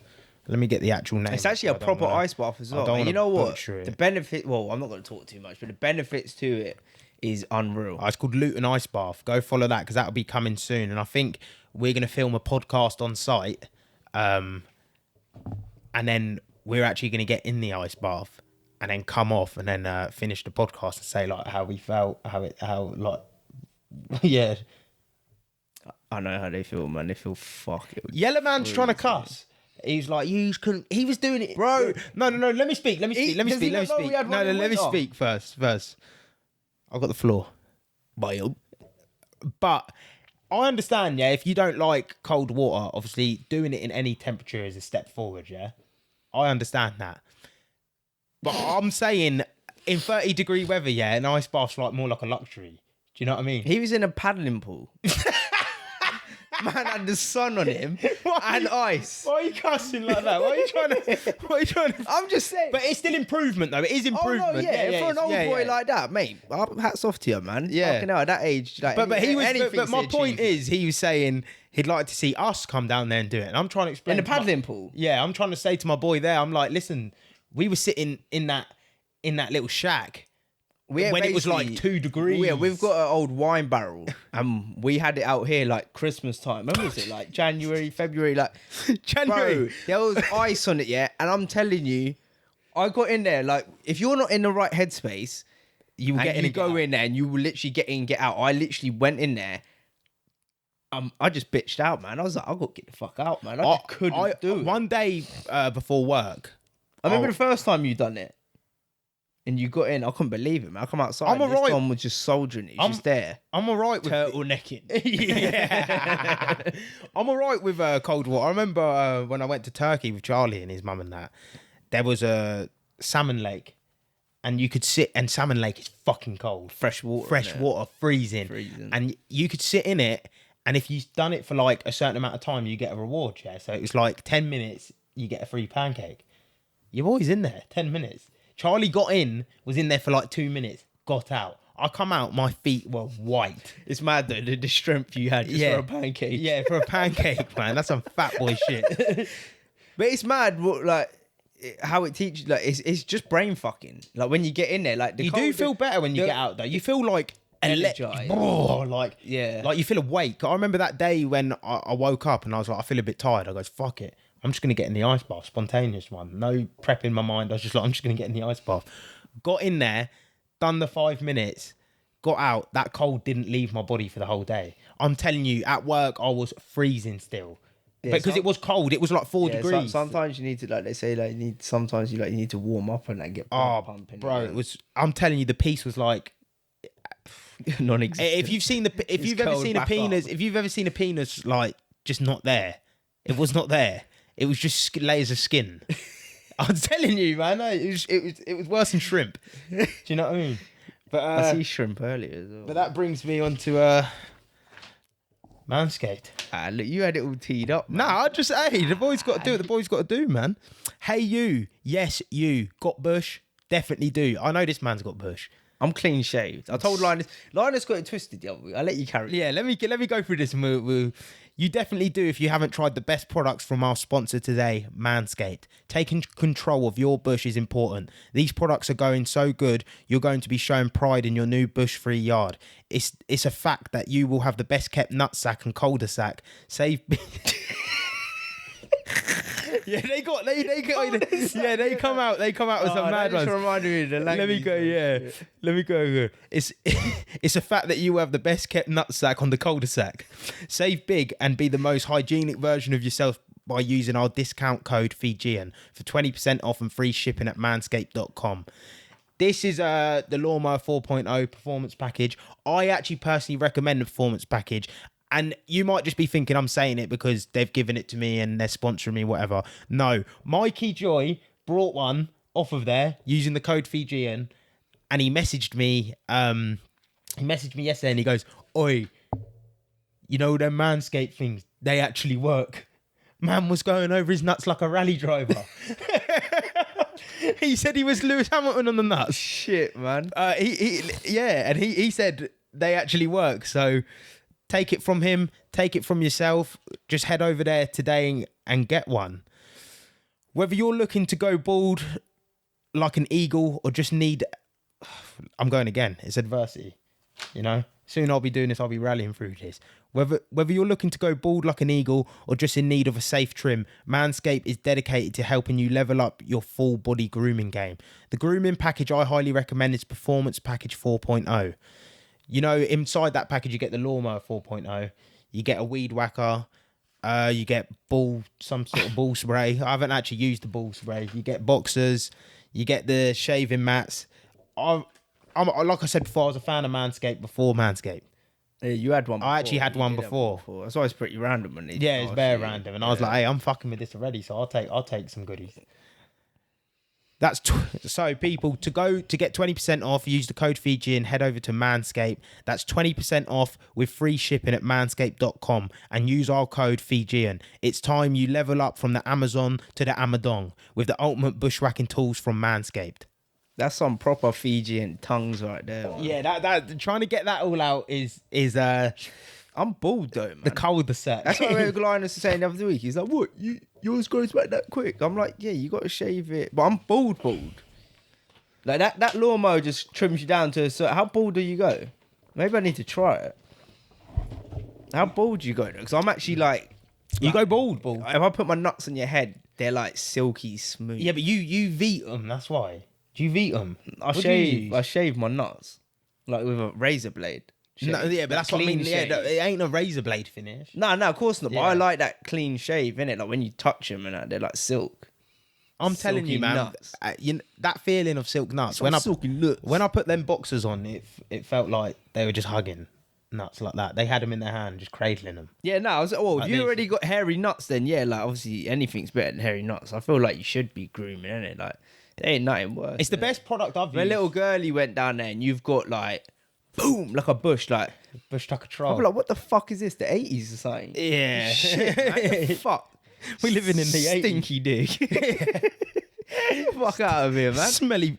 Let me get the actual name. It's actually a proper ice bath as well. And you know what? The benefit. Well, I'm not going to talk too much, but the benefits to it is unreal. It's called Luton Ice Bath. Go follow that because that'll be coming soon. And I think we're going to film a podcast on site, and then we're actually going to get in the ice bath and then come off and then finish the podcast and say like how we felt, yeah. I know how they feel, man. They feel fucking. Yellow man's trying to cuss. He's like, you couldn't. He was doing it, bro. No. Let me speak. Let me speak first. I've got the floor. But I understand, yeah. If you don't like cold water, obviously doing it in any temperature is a step forward, yeah. I understand that. But I'm saying in 30-degree weather, yeah, an ice bath's like more like a luxury. Do you know what I mean? He was in a paddling pool. Man had the sun on him and ice. Why are you cussing like that? Why are you trying to? I'm just saying. But it's still improvement, though. It is improvement. Oh, no, yeah. For an old boy like that, mate, hats off to you, man. Yeah. Fucking hell, at that age. Like, but my point is, he was saying he'd like to see us come down there and do it. And I'm trying to explain. In the paddling pool? Yeah, I'm trying to say to my boy there, I'm like, listen, we were sitting in that little shack. When it was like 2 degrees. Yeah, we've got an old wine barrel and we had it out here like Christmas time. When was it? Like January, February, like January. Bro, there was ice on it, yeah. And I'm telling you, I got in there, like, if you're not in the right headspace, you will get in and go in there and you will literally get in, get out. I literally went in there. I just bitched out, man. I was like, I've got to get the fuck out, man. I just couldn't do it. One day before work. I remember the first time you done it. And you got in, I couldn't believe it, man. I come outside, I'm alright. This one was just soldiering it. He's just there. I'm all right with turtlenecking. Yeah. I'm all right with cold water. I remember when I went to Turkey with Charlie and his mum and that, there was a salmon lake. And you could sit, and salmon lake is fucking cold. Fresh water, freezing. And you could sit in it, and if you've done it for like a certain amount of time, you get a reward, yeah? So it was like 10 minutes, you get a free pancake. You're always in there, 10 minutes. Charlie got in, was in there for like 2 minutes, got out. I come out, my feet were white. It's mad though, the strength you had just for a pancake. Yeah, for a pancake, man. That's some fat boy shit. But it's mad, like, how it teaches, like, it's just brain fucking. Like, when you get in there, like, you do feel better when you get out though. You feel like energized. Like you feel awake. I remember that day when I woke up and I was like, I feel a bit tired. I goes, fuck it. I'm just going to get in the ice bath, spontaneous one. No prep in my mind. I was just like, I'm just going to get in the ice bath. Got in there, done the 5 minutes, got out. That cold didn't leave my body for the whole day. I'm telling you, at work, I was freezing still. Yeah, because it was cold. It was like 4 degrees. Sometimes you need to, like they say, like you need to warm up and like get pumping. Bro, it was. I'm telling you, the piece was like non-existent. If you've ever seen a penis like just not there, it was not there. It was just layers of skin. I'm telling you, man. It was worse than shrimp. Do you know what I mean? But I see shrimp earlier as well. But that brings me on to Manscaped. Look, you had it all teed up, man. Nah, the boy's got to do what the boy's got to do, man. Hey, you. Yes, you. Got bush? Definitely do. I know this man's got bush. I'm clean shaved. I told Linus got it twisted the other week. I'll let you carry it. Yeah, let me go through this. You definitely do if you haven't tried the best products from our sponsor today, Manscaped. Taking control of your bush is important. These products are going so good, you're going to be showing pride in your new bush-free yard. It's a fact that you will have the best kept nutsack and cul-de-sac. Save... Yeah, they come out with some mad ones. Reminded me of the language. Let me go. It's a fact that you have the best kept nutsack on the cul-de-sac. Save big and be the most hygienic version of yourself by using our discount code Fijian for 20% off and free shipping at manscaped.com. This is the Lawnmower 4.0 Performance Package. I actually personally recommend the Performance Package. And you might just be thinking I'm saying it because they've given it to me and they're sponsoring me, whatever. No, Mikey Joy brought one off of there using the code Fijian, and he messaged me. Yesterday, and he goes, "Oi, you know them Manscaped things? They actually work." Man was going over his nuts like a rally driver. He said he was Lewis Hamilton on the nuts. Shit, man. He said they actually work. So take it from him, take it from yourself. Just head over there today and get one. Whether you're looking to go bald like an eagle or just need... I'm going again. It's adversity. You know? Soon I'll be doing this. I'll be rallying through this. Whether you're looking to go bald like an eagle or just in need of a safe trim, Manscaped is dedicated to helping you level up your full body grooming game. The grooming package I highly recommend is Performance Package 4.0. You know, inside that package, you get the Lawnmower 4.0. You get a weed whacker. You get some sort of ball spray. I haven't actually used the ball spray. You get boxers. You get the shaving mats. I'm like I said before, I was a fan of Manscaped before Manscaped. Yeah, you had one before. I actually had one before. That's always pretty random. It's very random. And I was like, hey, I'm fucking with this already, so I'll take some goodies. That's so people, to get 20% off, use the code Fijian, head over to Manscaped. That's 20% off with free shipping at manscaped.com and use our code Fijian. It's time you level up from the Amazon to the Amadong with the ultimate bushwhacking tools from Manscaped. That's some proper Fijian tongues right there, man. Yeah, that trying to get that all out is I'm bald though, man. the cul-de-sac. That's what Linus was saying the other week. He's like, "What? Yours grows back that quick?" I'm like, "Yeah, you got to shave it." But I'm bald. Like that lawnmower just trims you down to a certain... How bald do you go? Maybe I need to try it. How bald do you go? Because I'm actually like... You go bald. If I put my nuts on your head, they're like silky smooth. Yeah, but you veet them, that's why. Do you veet them? I shave my nuts. Like with a razor blade. No, yeah, but that's what I mean. Shave. Yeah, it ain't a razor blade finish. No, of course not. Yeah. But I like that clean shave, innit? Like when you touch them and that, they're like silk. I'm telling you, man. Nuts. That feeling of silk nuts. Silky nuts. When I put them boxers on, it felt like they were just hugging nuts like that. They had them in their hand, just cradling them. Yeah, no, I was like, well, Like if you this. already got hairy nuts, then yeah, like obviously anything's better than hairy nuts. I feel like you should be grooming, innit? Like there ain't nothing worse. It's the best product I've When a used. little girlie went down there and you've got like, boom, like a bush, like Bush tucker I'm troll. like, what the fuck is this? The 80s or something? Yeah. Shit, man, the fuck. We living in the 80s. Stinky dick. Fuck out of here, man. Smelly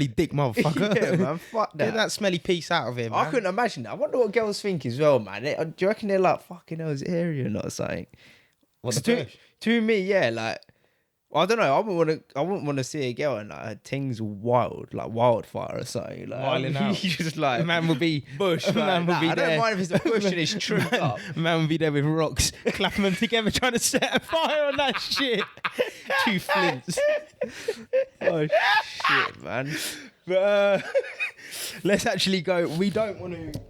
dick motherfucker. Yeah, man, fuck that. Get that smelly piece out of him, man. I couldn't imagine that. I wonder what girls think as well, man. Do you reckon they're like, fucking hell, is it hairy or not or something? What, the to, bush? to me, yeah, like, I don't know. I wouldn't want to see a girl and like her thing's wild, like wildfire or something. Like, Wilding out. you just like The man would be bush. The man would be I there. don't mind if it's a bush and it's trimmed up. Man would be there with rocks, clapping them together, trying to set a fire on that shit. Two flints. Oh shit, man. But let's actually go. We don't want to.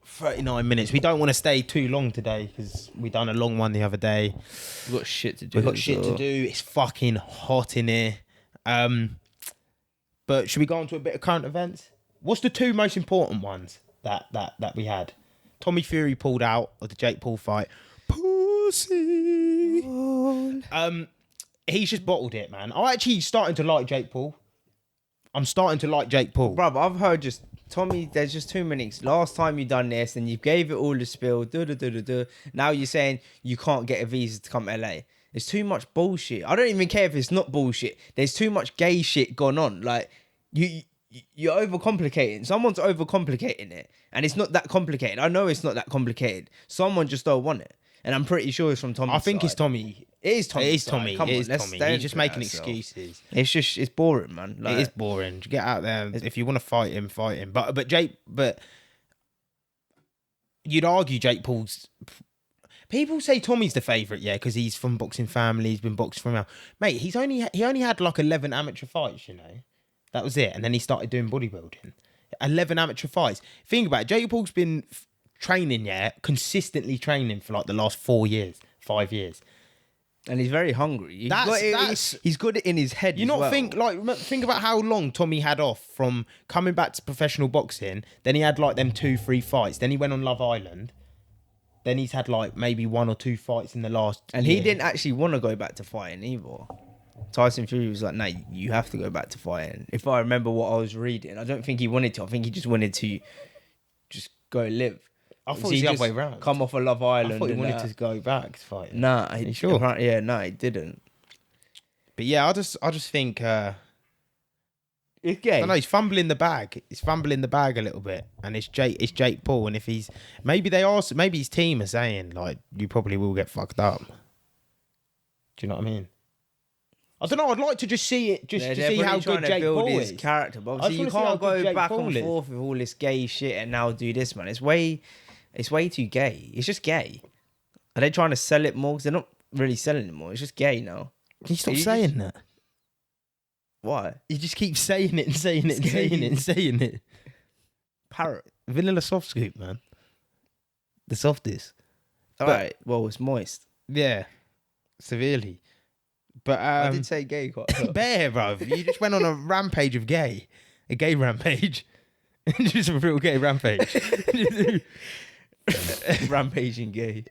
39 minutes. We don't want to stay too long today because we done a long one the other day. We've got shit to do. We've got shit to do. It's fucking hot in here. But should we go on to a bit of current events? What's the two most important ones that we had? Tommy Fury pulled out of the Jake Paul fight. Pussy. He's just bottled it, man. I'm actually starting to like Jake Paul. Bruv, I've heard just Tommy, there's just too many. Last time you done this and you gave it all the spill. Now you're saying you can't get a visa to come to LA. There's too much bullshit. I don't even care if it's not bullshit. There's too much gay shit going on. Like you're overcomplicating. Someone's overcomplicating it, and it's not that complicated. I know it's not that complicated. Someone just don't want it, and I'm pretty sure it's from Tommy. I think it's Tommy. It is Tommy. It is Tommy. Come It on, is let's Tommy. don't He's just do making ourselves. excuses. It's boring, man. Like, It is boring. Get out there. If you want to fight him, fight him. But you'd argue Jake Paul's. People say Tommy's the favourite, yeah, because he's from boxing family. He's been boxed from out. Mate, he only had like 11 amateur fights, you know. That was it, and then he started doing bodybuilding. 11 amateur fights. Think about it. Jake Paul's been training, yeah, consistently training for like the last 5 years. And he's very hungry. He's got it in his head. You as not well. think about how long Tommy had off from coming back to professional boxing. Then he had like them 2-3 fights. Then he went on Love Island. Then he's had like maybe 1 or 2 fights in the last. And year. he didn't actually want to go back to fighting either. Tyson Fury was like, "No, you have to go back to fighting." If I remember what I was reading, I don't think he wanted to. I think he just wanted to just go live. I thought it was the other way round. Come off of Love Island. I thought he and wanted to go back to fight. Nah, Are you sure? Yeah, no, he didn't. But yeah, I just think It's gay. I don't know, he's fumbling the bag. He's fumbling the bag a little bit, and it's Jake Paul. And if he's maybe his team are saying like you probably will get fucked up. Do you know what I mean? I don't know. I'd like to just see it, to see how good Jake Paul his is. character, but obviously you can't go back and forth with all this gay shit and now do this, man. It's way too gay. It's just gay. Are they trying to sell it more? Because they're not really selling it more. It's just gay now. Can you stop saying that? Why? You just keep saying it and saying it and saying it and saying it. Parrot. Vanilla soft scoop, man. The softest. All right. Well, it's moist. Yeah. Severely. But I did say gay quite a lot. Bear, bruv. You just went on a rampage of gay. A gay rampage. Just a real gay rampage. Rampaging gay.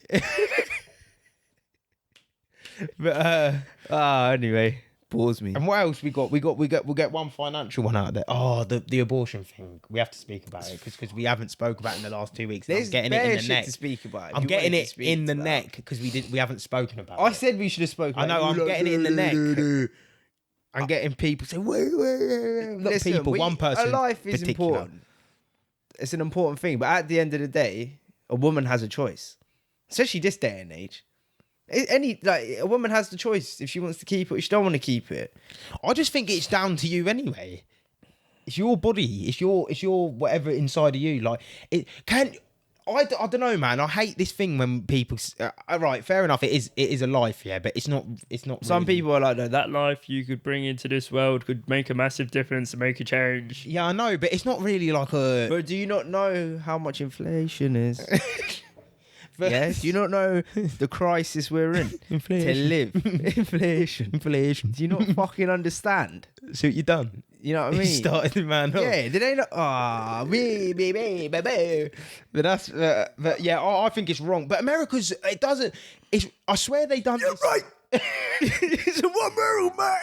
But anyway, pause me. and what else we got? We'll get one financial one out of there. Oh, the abortion thing. We have to speak about it because we haven't spoke about it in the last 2 weeks. There's I'm getting it in the neck to speak about. I'm getting it in the neck because we haven't spoken about it. I said we should have spoken. I know. I'm getting it in the neck. I'm getting people say, wait. Not Listen, people. One person. A life is particular. important. It's an important thing, but at the end of the day, a woman has a choice, especially this day and age. A woman has the choice if she wants to keep it or she don't want to keep it. I just think it's down to you anyway. It's your body. It's your whatever inside of you. Like it can. I don't know, man. I hate this thing when people. Right, fair enough. It is a life, yeah, but it's not. Some really. people are like, no, That life you could bring into this world could make a massive difference and make a change. Yeah, I know, but it's not really like a. But do you not know how much inflation is? But- Yeah, do you not know the crisis we're in Inflation. to live? Inflation. Do you not fucking understand? So you done? You know what I You mean? started the man up. Yeah, did they not? But that's. But yeah, I think it's wrong. But America's. It doesn't. It's. I swear they done. You're right. It's a 1 barrel, man.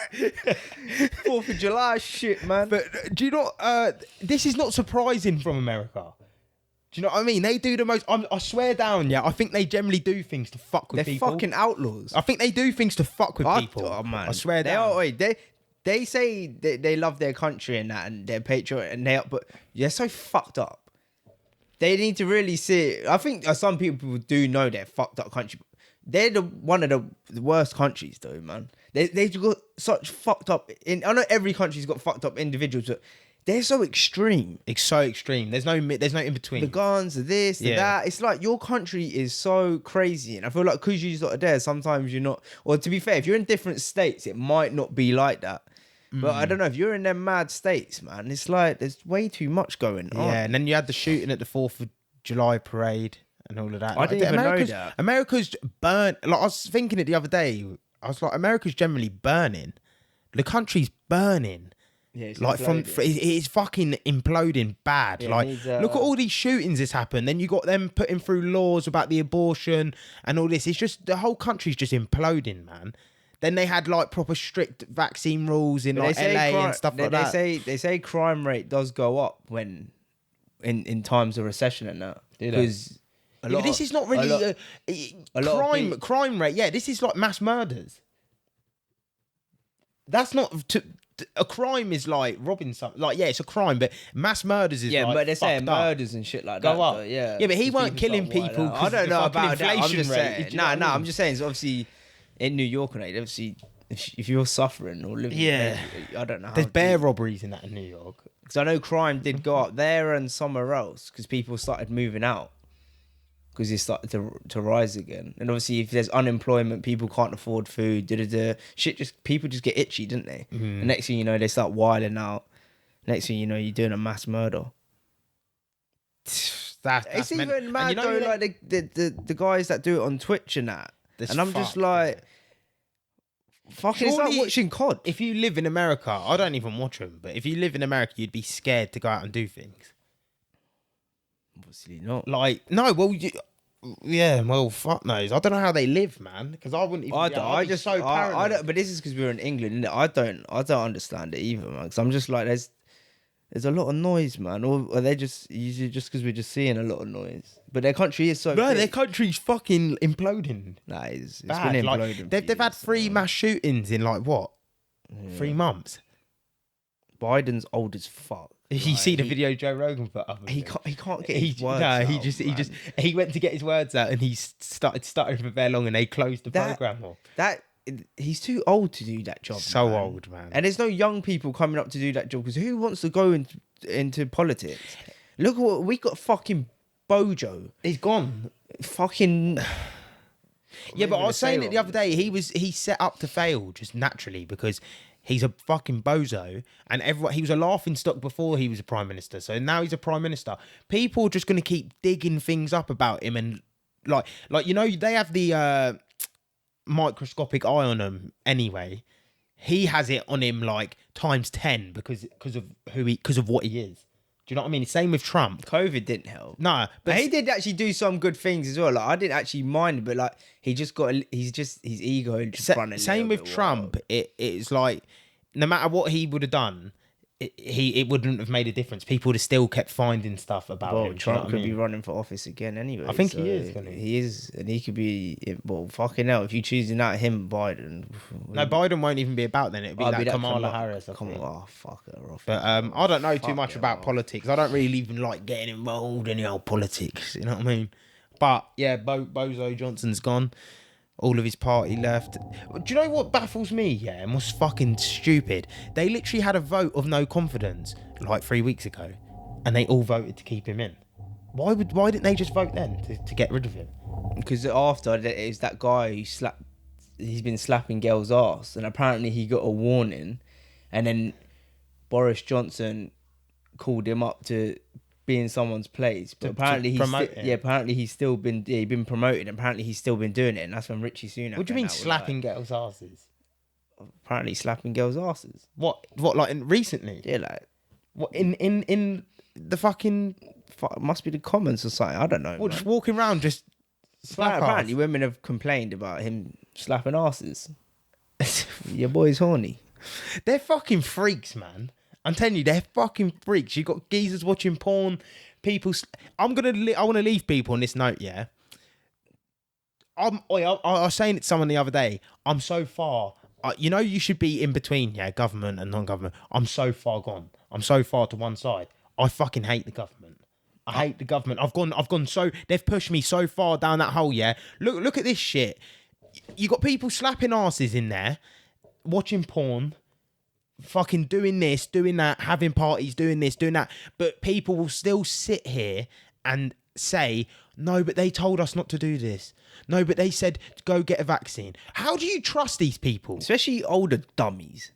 4th of July shit, man. But do you not? This is not surprising from America. Do you know what I mean? They do the most. I swear down, yeah. I think they generally do things to fuck with They're people. fucking outlaws. I think they do things to fuck with people. Oh man, I swear they down. are. Wait, they say they love their country and that, and they're patriotic, and but they're so fucked up. They need to really see. I think some people do know they're fucked up country. They're one of the worst countries, though, man. They've got such fucked up. I know every country's got fucked up individuals, but they're so extreme. It's so extreme. There's no in between. The guns, the this, the that. It's like your country is so crazy, and I feel like because you're not there, sometimes you're not. Or to be fair, if you're in different states, it might not be like that. But I don't know, if you're in them mad states, man, it's like there's way too much going on. Yeah, and then you had the shooting at the 4th of July parade and all of that. I didn't even know that. America's burnt. Like I was thinking it the other day. I was like, America's generally burning. The country's burning. Yeah, it's like it's fucking imploding bad. Yeah, like needs, look at all these shootings that's happened. Then you got them putting through laws about the abortion and all this. It's just the whole country's just imploding, man. Then they had like proper strict vaccine rules in like LA and stuff like that. They say crime rate does go up when in times of recession and that, because this is not really crime rate. Yeah, this is like mass murders. That's not a crime is like robbing something. Like, yeah, it's a crime, but mass murders is but they're saying fucked up. murders and shit like Go that. up. But yeah, But he weren't killing people. I don't know about that. I'm just saying. saying. I'm just saying. It's obviously in New York, and obviously if you're suffering or living, I don't know. There's bear robberies in that in New York. Because I know crime did go up there and somewhere else because people started moving out. Because it started to rise again, and obviously if there's unemployment, people can't afford food. People just get itchy, didn't they? And next thing you know, they start wilding out. Next thing you know, you're doing a mass murder. That's even mad though, like the guys that do it on Twitch and that. And I'm just like, fucking, it's like watching COD. If you live in America, I don't even watch them, but if you live in America, you'd be scared to go out and do things. Obviously not. Like, no, well, well, fuck knows. I don't know how they live, man, because I wouldn't even. I just so paranoid. I don't, but this is because we're in England, innit? I don't understand it either, man. Because I'm just like, there's a lot of noise, man. Or are they just usually just because we're just seeing a lot of noise? But their country is so. No, big. their country's fucking imploding. Nah, it's Bad. been Like, imploding. they've had 3 mass shootings in like what 3 months. Biden's old as fuck. You see the video Joe Rogan put up? He can't get his words out. He went to get his words out and he started stuttering for very long and they closed the program off. He's too old to do that job. So old, man. And there's no young people coming up to do that job because who wants to go into politics? Look at what we got. Fucking Bojo. He's gone. Fucking. Yeah, but I was saying it the other day. He's set up to fail just naturally because he's a fucking bozo, and he was a laughing stock before he was a prime minister. So now he's a prime minister. People are just going to keep digging things up about him, and like they have the microscopic eye on him anyway. He has it on him like times 10 because of what he is. Do you know what I mean? Same with Trump. COVID didn't help. No, but he did actually do some good things as well. Like I didn't actually mind it, but like his ego just running. Same with Trump. It's like no matter what he would have done, it wouldn't have made a difference. People would have still kept finding stuff about him. Trump could be running for office again anyway. I think he is. He is, and he could be. Well, fucking hell, if you choosing out him, Biden. No, Biden won't even be about then. It'd be like Kamala Harris. Oh, fuck her off. But I don't know too much about politics. I don't really even like getting involved in the old politics. You know what I mean? But yeah, Bozo Johnson's gone. All of his party left. Do you know what baffles me? Yeah, and was fucking stupid. They literally had a vote of no confidence like 3 weeks ago, and they all voted to keep him in. Why didn't they just vote then to get rid of him? Because after it was that guy who he's been slapping girls' ass, and apparently he got a warning, and then Boris Johnson called him up to be in someone's place, but apparently he's still been been promoted. And apparently he's still been doing it, and that's when Richie Sunak. What do you mean slapping girls' asses? Apparently slapping girls' asses. What like recently? Yeah, like what in the fucking must be the Commons or something. I don't know. Just walking around just slap. Apparently women have complained about him slapping asses. Your boy's horny. They're fucking freaks, man. I'm telling you, they're fucking freaks. You got geezers watching porn. People. I want to leave people on this note. Yeah. I was saying it to someone the other day. I'm so far. You should be in between. Yeah, government and non-government. I'm so far gone. I'm so far to one side. I fucking hate the government. I hate the government. I've gone so. They've pushed me so far down that hole. Yeah. Look at this shit. You got people slapping asses in there, watching porn. Fucking doing this, doing that, having parties, doing this, doing that. But people will still sit here and say, no, but they told us not to do this. No, but they said, go get a vaccine. How do you trust these people? Especially older dummies.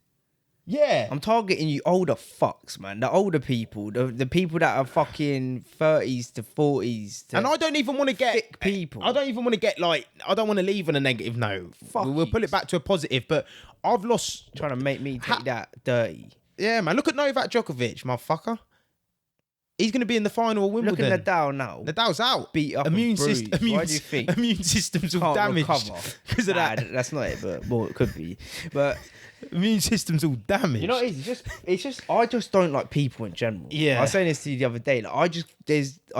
Yeah. I'm targeting you older fucks, man. The older people, the people that are fucking 30s to 40s. And I don't even want to get... thick people. I don't even want to get I don't want to leave on a negative note. We'll pull it back to a positive, but I've lost... Trying to make me take that dirty. Yeah, man. Look at Novak Djokovic, motherfucker. He's going to be in the final of Wimbledon. Look at Nadal now. Nadal's out. Beat up immune system. Why do you think? Immune system's all damaged because of that. That's not it, but it could be. But immune system's all damaged. You know, it's just I just don't like people in general. Yeah, I was saying this to you the other day. Like I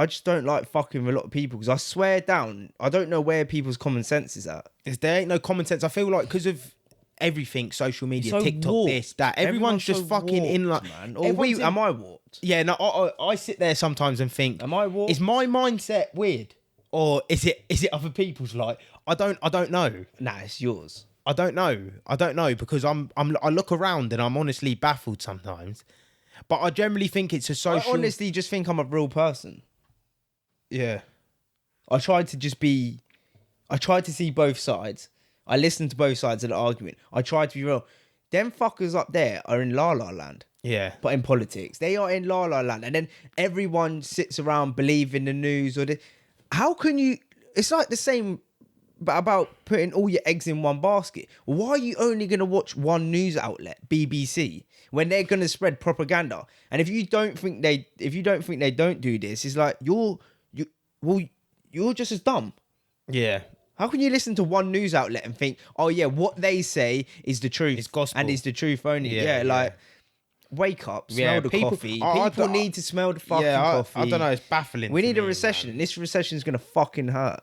just don't like fucking with a lot of people because I swear down, I don't know where people's common sense is at. There ain't no common sense. I feel like because of everything, social media, so TikTok, warped. this, that. Everyone's just so fucking warped, in like. Man. Or am I warped? Yeah, no. I sit there sometimes and think, am I warped? Is my mindset weird, or is it other people's? Like, I don't know. Nah, it's yours. I don't know because I look around and I'm honestly baffled sometimes. But I generally think it's a social. I honestly just think I'm a real person. Yeah. I tried to see both sides. I listened to both sides of the argument. I tried to be real. Them fuckers up there are in La La Land. Yeah. But in politics. They are in La La Land. And then everyone sits around believing the news. How can you... It's like the same about putting all your eggs in one basket. Why are you only going to watch one news outlet, BBC, when they're going to spread propaganda? And if you don't think they don't do this, it's like you're just as dumb. Yeah. How can you listen to one news outlet and think, oh yeah, what they say is the truth. It's gospel. And it's the truth only. Yeah. Wake up, smell the coffee. I People need to smell the fucking coffee. I don't know, it's baffling. We need a recession. Man. This recession is going to fucking hurt.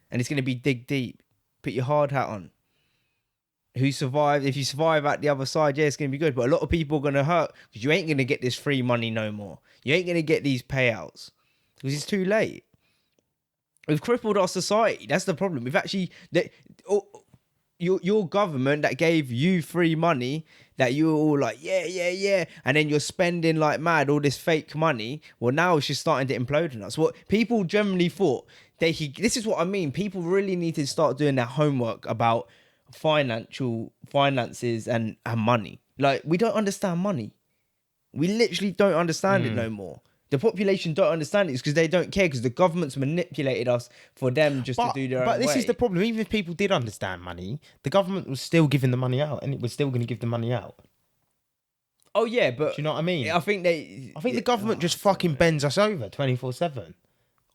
And it's going to be dig deep. Put your hard hat on. who survive. If you survive at the other side, yeah, it's gonna be good. But a lot of people are gonna hurt because you ain't gonna get this free money no more. You ain't gonna get these payouts because it's too late. We've crippled our society. That's the problem. We've actually your government that gave you free money that you were all like, yeah, and then you're spending like mad all this fake money. Well, now it's just starting to implode on us. What people generally thought this is what I mean. People really need to start doing their homework about finances and money. Like, we don't understand money. We literally don't understand it no more. The population don't understand it because they don't care because the government's manipulated us for them to do their own But this way. is the problem. Even if people did understand money, the government was still giving the money out, and it was still going to give the money out. Oh yeah, but Do you know what I mean? I think the government just fucking bends us over 24/7.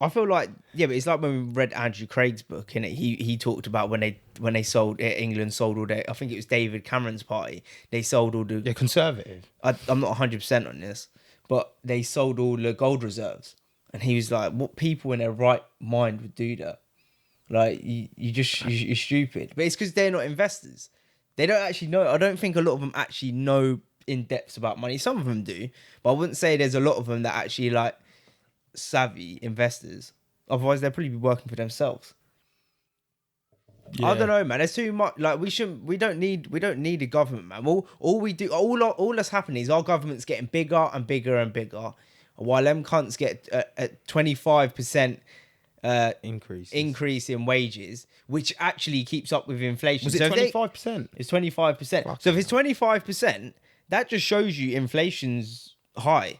I feel like, yeah, but it's like when we read Andrew Craig's book, and he talked about when they sold England sold all their, I think it was David Cameron's party, they sold all the, They're conservative. I'm not 100% on this, but they sold all the gold reserves, and he was like, what people in their right mind would do that? Like, you're stupid. But it's because they're not investors. They don't actually know. I don't think a lot of them actually know in depth about money. Some of them do, but I wouldn't say there's a lot of them that actually like savvy investors. Otherwise, they'll probably be working for themselves. I don't know, man. There's too much. Like, we don't need a government, man. All that's happening is our government's getting bigger and bigger and bigger, while them cunts get a 25% increase in wages, which actually keeps up with inflation. Was it 25%? It's 25%. So if it's 25%, that just shows you inflation's high.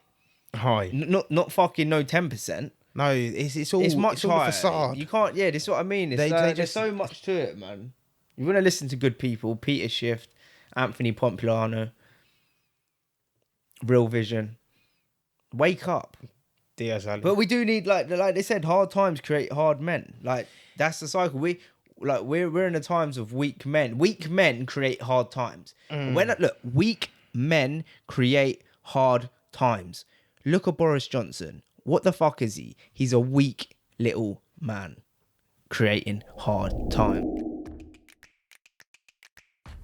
Not fucking no 10%. No, it's all. It's much all higher. a facade. You can't. Yeah, this is what I mean. There's so much to it, man. You want to listen to good people: Peter Schiff, Anthony Pompliano, Real Vision. Wake up. But we do need, like they said, hard times create hard men. Like, that's the cycle. We're in the times of weak men. Weak men create hard times. Weak men create hard times. Look at Boris Johnson. What the fuck is he? He's a weak little man creating hard time.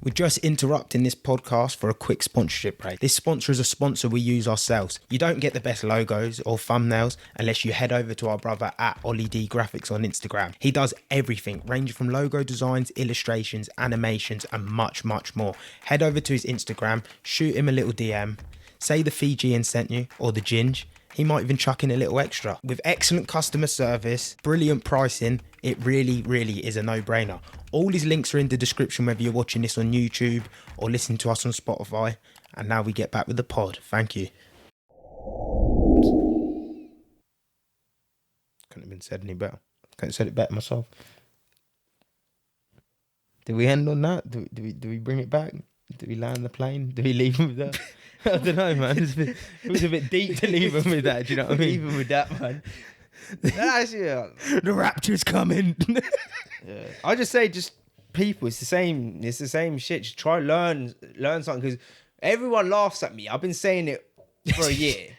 We're just interrupting this podcast for a quick sponsorship break. This sponsor is a sponsor we use ourselves. You don't get the best logos or thumbnails unless you head over to our brother at Ollie D Graphics on Instagram. He does everything, ranging from logo designs, illustrations, animations, and much, much more. Head over to his Instagram, shoot him a little DM, say the Fijian sent you, or the Ginge. He might even chuck in a little extra. With excellent customer service, brilliant pricing, it really, really is a no-brainer. All his links are in the description, whether you're watching this on YouTube or listening to us on Spotify. And now we get back with the pod. Thank you. Couldn't have been said any better. Couldn't have said it better myself. Do we end on that? Do we bring it back? Do we land the plane? Do we leave him with that? I don't know, man. It was a bit deep to leave him with that. Do you know what I mean? Leave him with that, man. The rapture's coming. Yeah. I just say, just people. It's the same. It's the same shit. Just try learn something, because everyone laughs at me. I've been saying it for a year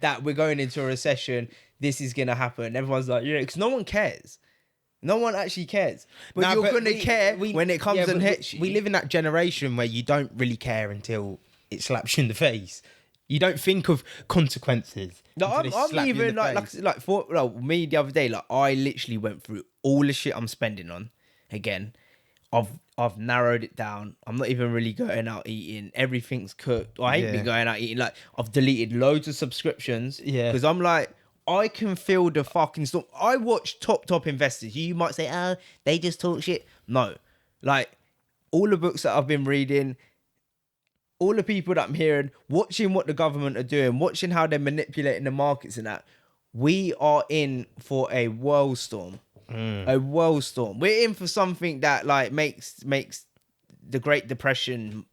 that we're going into a recession. This is gonna happen. Everyone's like, yeah, because no one cares. No one actually cares. But you're going to care when it comes and hits you. We live in that generation where you don't really care until it slaps you in the face. You don't think of consequences. No, I'm even like for me the other day, like, I literally went through all the shit I'm spending on again. I've narrowed it down. I'm not even really going out eating. Everything's cooked. I ain't been going out eating. Like, I've deleted loads of subscriptions. Yeah. Because I'm like, I can feel the fucking storm. I watch top investors. You might say, oh, they just talk shit. No. Like, all the books that I've been reading, all the people that I'm hearing, watching what the government are doing, watching how they're manipulating the markets and that, we are in for a world storm. A world storm. We're in for something that, like, makes the Great Depression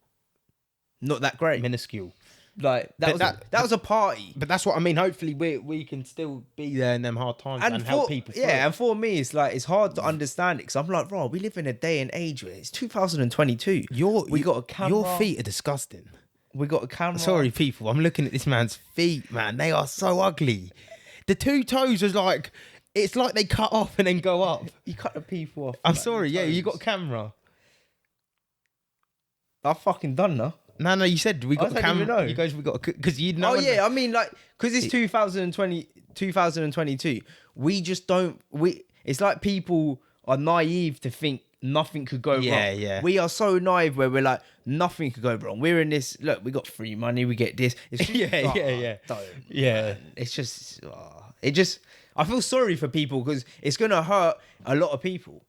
not that great. Minuscule. Like, that was a party. But that's what I mean. Hopefully we can still be there in them hard times and help people through. Yeah, and for me, it's like, it's hard to understand it, because I'm like, bro, we live in a day and age where it's 2022. We got a camera. Your feet are disgusting. We got a camera. Sorry, people. I'm looking at this man's feet, man. They are so ugly. The two toes was like, it's like they cut off and then go up. You cut the people off. I'm sorry. Yeah, you got a camera. I fucking done now. No, you said we got don't even know. You guys, we got because you know. Oh yeah, I mean like because it's 2022. We just don't. It's like people are naive to think nothing could go wrong. Yeah. We are so naive where we're like nothing could go wrong. We're in this. Look, we got free money. We get this. It's just, Yeah. Don't, Yeah. man. It's just. It just. I feel sorry for people because it's gonna hurt a lot of people.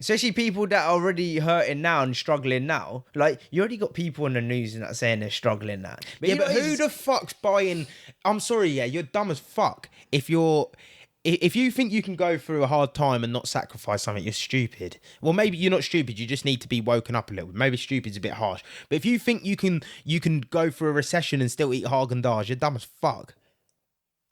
Especially people that are already hurting now and struggling now. Like, you already got people on the news and that saying they're struggling now. But yeah, but who the fuck's buying? I'm sorry, yeah, you're dumb as fuck. If you think you can go through a hard time and not sacrifice something, you're stupid. Well, maybe you're not stupid. You just need to be woken up a little. Maybe stupid's a bit harsh. But if you think you can go through a recession and still eat Haagen-Dazs, you're dumb as fuck.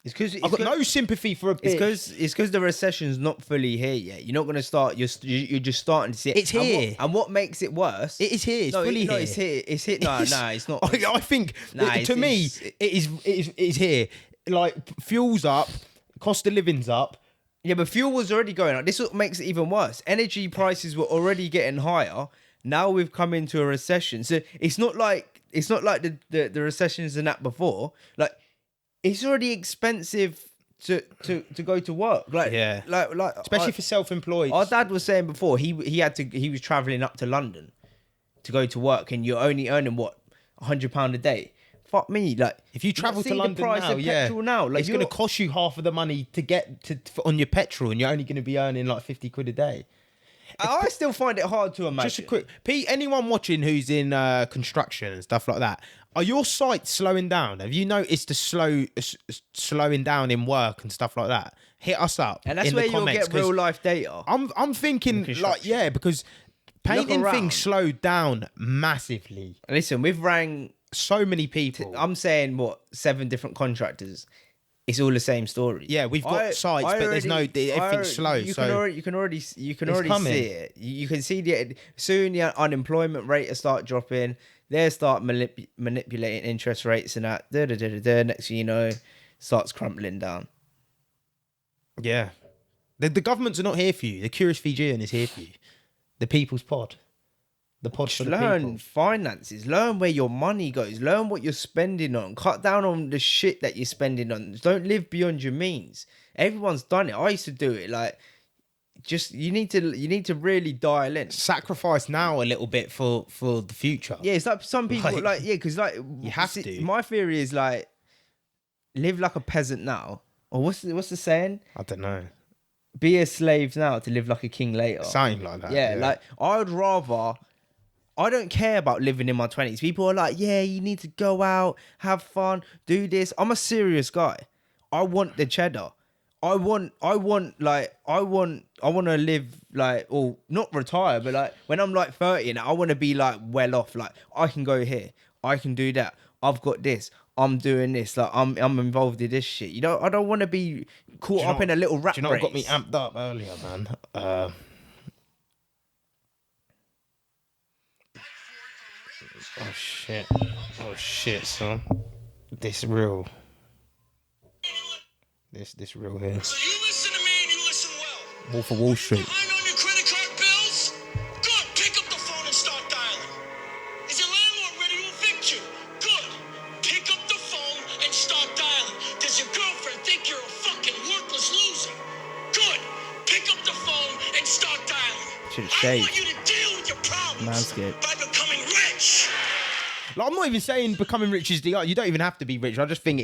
It's because I've got no sympathy for a bitch. It's because the recession's not fully here yet. You're not going to start. You're just starting to see it. It's here. And what makes it worse? It is here. It's fully here. It's here. It's here. No, it's not. I think to me, it is here. Like, fuel's up, cost of living's up. Yeah, but fuel was already going up. This is what makes it even worse. Energy prices were already getting higher. Now we've come into a recession. So it's not like the recessions and that before. Like, it's already expensive to go to work. Like, Yeah. like Especially for self-employed. our dad was saying before he was traveling up to London to go to work, and you're only earning what £100 a day. Fuck me, like If you travel to London price now, of petrol now, like it's going to cost you half of the money to get on your petrol, and you're only going to be earning like 50 quid a day. I still find it hard to imagine. Just a quick, Pete, anyone watching who's in construction and stuff like that, are your sites slowing down? Have you noticed the slowing down in work and stuff like that? Hit us up, and that's in where the you'll comments, get real life data. I'm thinking like, yeah, because painting things slowed down massively. Listen, we've rang so many people. I'm saying 7 different contractors. It's all the same story. Yeah, we've got sites, but there's no everything's slow. You can already see it. You can see soon the unemployment rate will start dropping. They'll start manipulating interest rates and that. Next thing you know, starts crumbling down. Yeah, the governments are not here for you. The Curious Fijian is here for you. The People's Pod. The pod for the learn people. finances. Learn where your money goes. Learn what you're spending on. Cut down on the shit that you're spending on. Don't live beyond your means. Everyone's done it. I used to do it. Like, just you need to really dial in. Sacrifice now a little bit for the future. Yeah, it's like some people because you have to. My theory is like live like a peasant now. Or what's the saying? I don't know. Be a slave now to live like a king later. Something like that. Yeah, like I don't care about living in my 20s. People are like, yeah, you need to go out, have fun, do this. I'm a serious guy. I want the cheddar. I want to live like, or not retire, but like when I'm like 30 and I want to be like well off. Like, I can go here, I can do that. I've got this. I'm doing this. Like, I'm involved in this shit. You know, I don't want to be caught up in a little rat race. Do you know what got me amped up earlier, man? Oh shit, son. This real here. So you listen to me and you listen well. Wolf of Wall Street. Behind on your credit card bills? Good. Pick up the phone and start dialing. Is your landlord ready to evict you? Good. Pick up the phone and start dialing. Does your girlfriend think you're a fucking worthless loser? Good. Pick up the phone and start dialing. I want you to deal with your problems by becoming rich. Like, I'm not even saying becoming rich is the art. You don't even have to be rich. I just think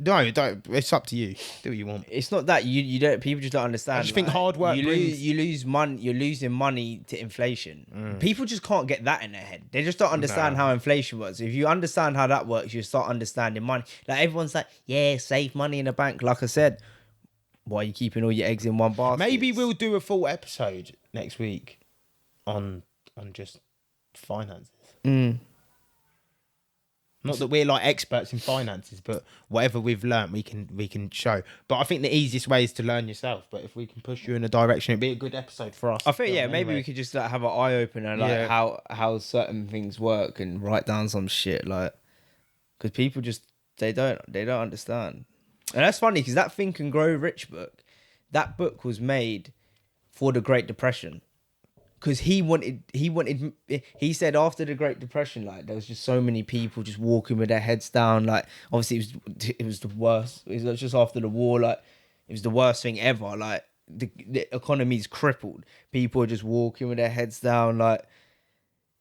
don't. It's up to you. Do what you want. It's not that you don't. People just don't understand. I just think hard work You lose money. You're losing money to inflation. People just can't get that in their head. They just don't understand how inflation works. If you understand how that works, you start understanding money. Like, everyone's like, yeah, save money in the bank. Like I said, why are you keeping all your eggs in one basket? Maybe we'll do a full episode next week on just finances. Not that we're like experts in finances, but whatever we've learnt, we can show. But I think the easiest way is to learn yourself. But if we can push you in a direction, it'd be a good episode for us. I think maybe we could just like have an eye opener, like how certain things work, and write down some shit, like, because people just they don't understand. And that's funny because that Think and Grow Rich book, that book was made for the Great Depression. because he said after the Great Depression, like there was just so many people just walking with their heads down. Like obviously it was the worst. It was just after the war, like it was the worst thing ever. Like the economy's crippled. People are just walking with their heads down. Like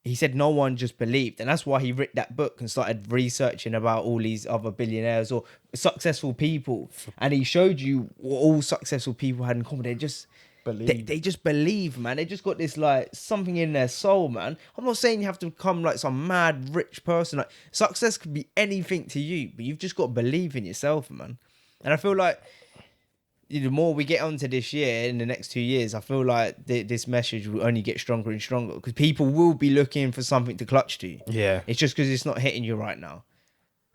he said, no one just believed, and that's why he wrote that book and started researching about all these other billionaires or successful people, and he showed you what all successful people had in common. They just They just believe, man. They just got this like something in their soul, man. I'm not saying you have to become like some mad rich person. Like success could be anything to you, but you've just got to believe in yourself, man. And I feel like the more we get onto this year, in the next 2 years, I feel like this message will only get stronger and stronger because people will be looking for something to clutch to. Yeah, it's just because it's not hitting you right now,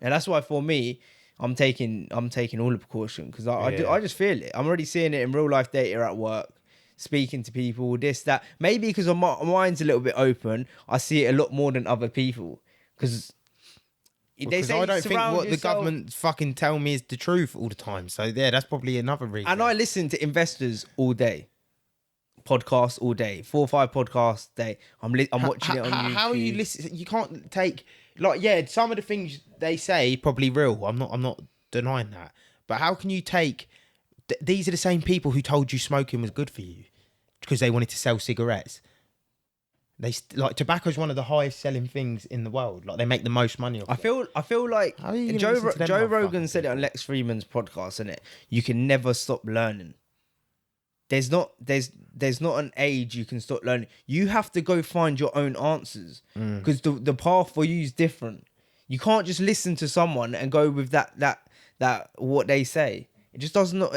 and that's why for me, I'm taking all the precaution because I just feel it. I'm already seeing it in real life data at work. Speaking to people, this, that. Maybe because my mind's a little bit open, I see it a lot more than other people. Because they say I don't think what yourself, the government fucking tell me is the truth all the time. So yeah, that's probably another reason. And I listen to investors all day, podcasts all day, 4 or 5 podcasts a day. I'm watching it on YouTube. How are you listening? You can't take some of the things they say probably real. I'm not denying that. But how can you take? These are the same people who told you smoking was good for you because they wanted to sell cigarettes. Tobacco is one of the highest selling things in the world. Like they make the most money off it. I feel like Joe Rogan motherfuckers? said it on Lex Fridman's podcast, innit? You can never stop learning. There's not an age you can stop learning. You have to go find your own answers because the path for you is different. You can't just listen to someone and go with that what they say. It just does not.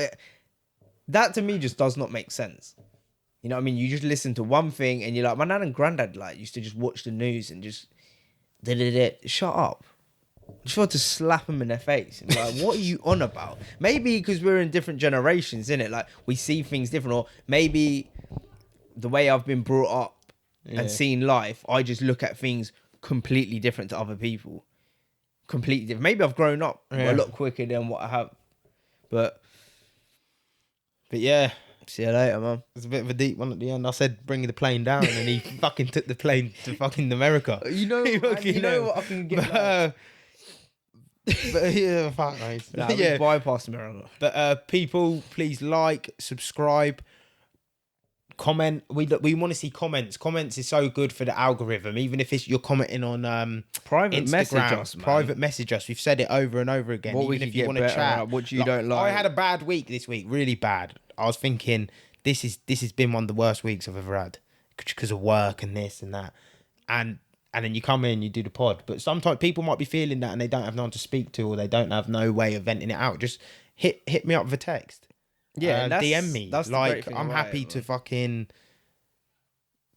That to me just does not make sense. You know what I mean? You just listen to one thing and you're like, my nan and granddad used to just watch the news and just shut up. I just want to slap them in their face. And be like, what are you on about? Maybe because we're in different generations, innit? Like we see things different, or maybe the way I've been brought up and seen life, I just look at things completely different to other people. Completely different. Maybe I've grown up a lot quicker than what I have. But yeah, see you later, man. it's a bit of a deep one at the end. I said bring the plane down, and he fucking took the plane to fucking America. You know what I can get. But yeah, fuck mate. Yeah, bypass America. But people, please like, subscribe, comment. We want to see comments. Comments is so good for the algorithm. Even if you're commenting on private Instagram, message us, man. private message us. We've said it over and over again. What Even we if can you get want to better chat, at, what you don't like. I had a bad week this week, really bad. I was thinking this has been one of the worst weeks I've ever had because of work and this and that, and then you come in, you do the pod. But sometimes people might be feeling that and they don't have no one to speak to, or they don't have no way of venting it out. Just hit me up with a text. Yeah, DM me. That's like the great thing I'm about happy it, to man. fucking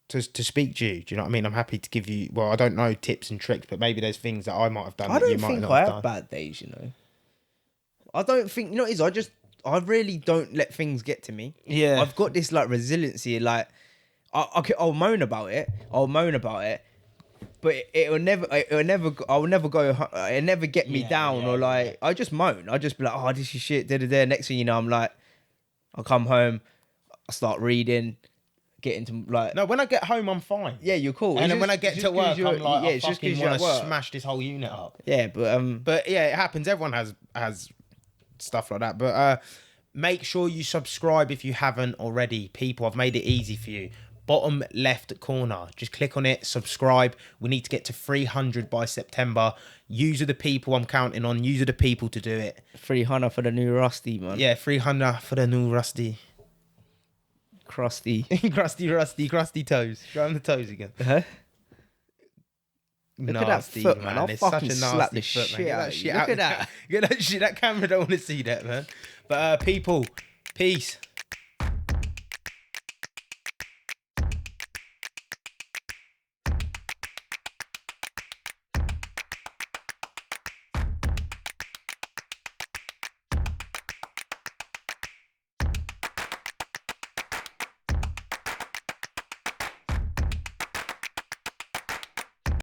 to speak to you. Do you know what I mean? I'm happy to give you. Well, I don't know tips and tricks, but maybe there's things that I might have done. I that you don't might think not I have have done. bad days, you know. I don't think, you know what it is, I really don't let things get to me. Yeah. I've got this like resiliency, like I'll moan about it, but it'll never get me down or like, I just moan. I just be like, oh, this is shit, Next thing you know, I'm like, I'll come home, I start reading, get into like... No, when I get home, I'm fine. Yeah, you're cool. And then when I get to work, I'm like, I just fucking you're want at to work. smash this whole unit up. Yeah, but But yeah, it happens. Everyone has stuff like that. But make sure you subscribe if you haven't already. People, I've made it easy for you. Bottom left corner. Just click on it, subscribe. We need to get to 300 by September. Yous are the people I'm counting on. Yous are the people to do it. 300 for the new Rusty, man. Yeah, 300 for the new Rusty. Crusty. crusty toes. Show him the toes again. Huh? Look at that foot, man. I'll It's fucking such a slap nasty the foot, shit man. Get out that of shit you. out. Look at that. Get that shit. That camera don't want to see that, man. But people, peace.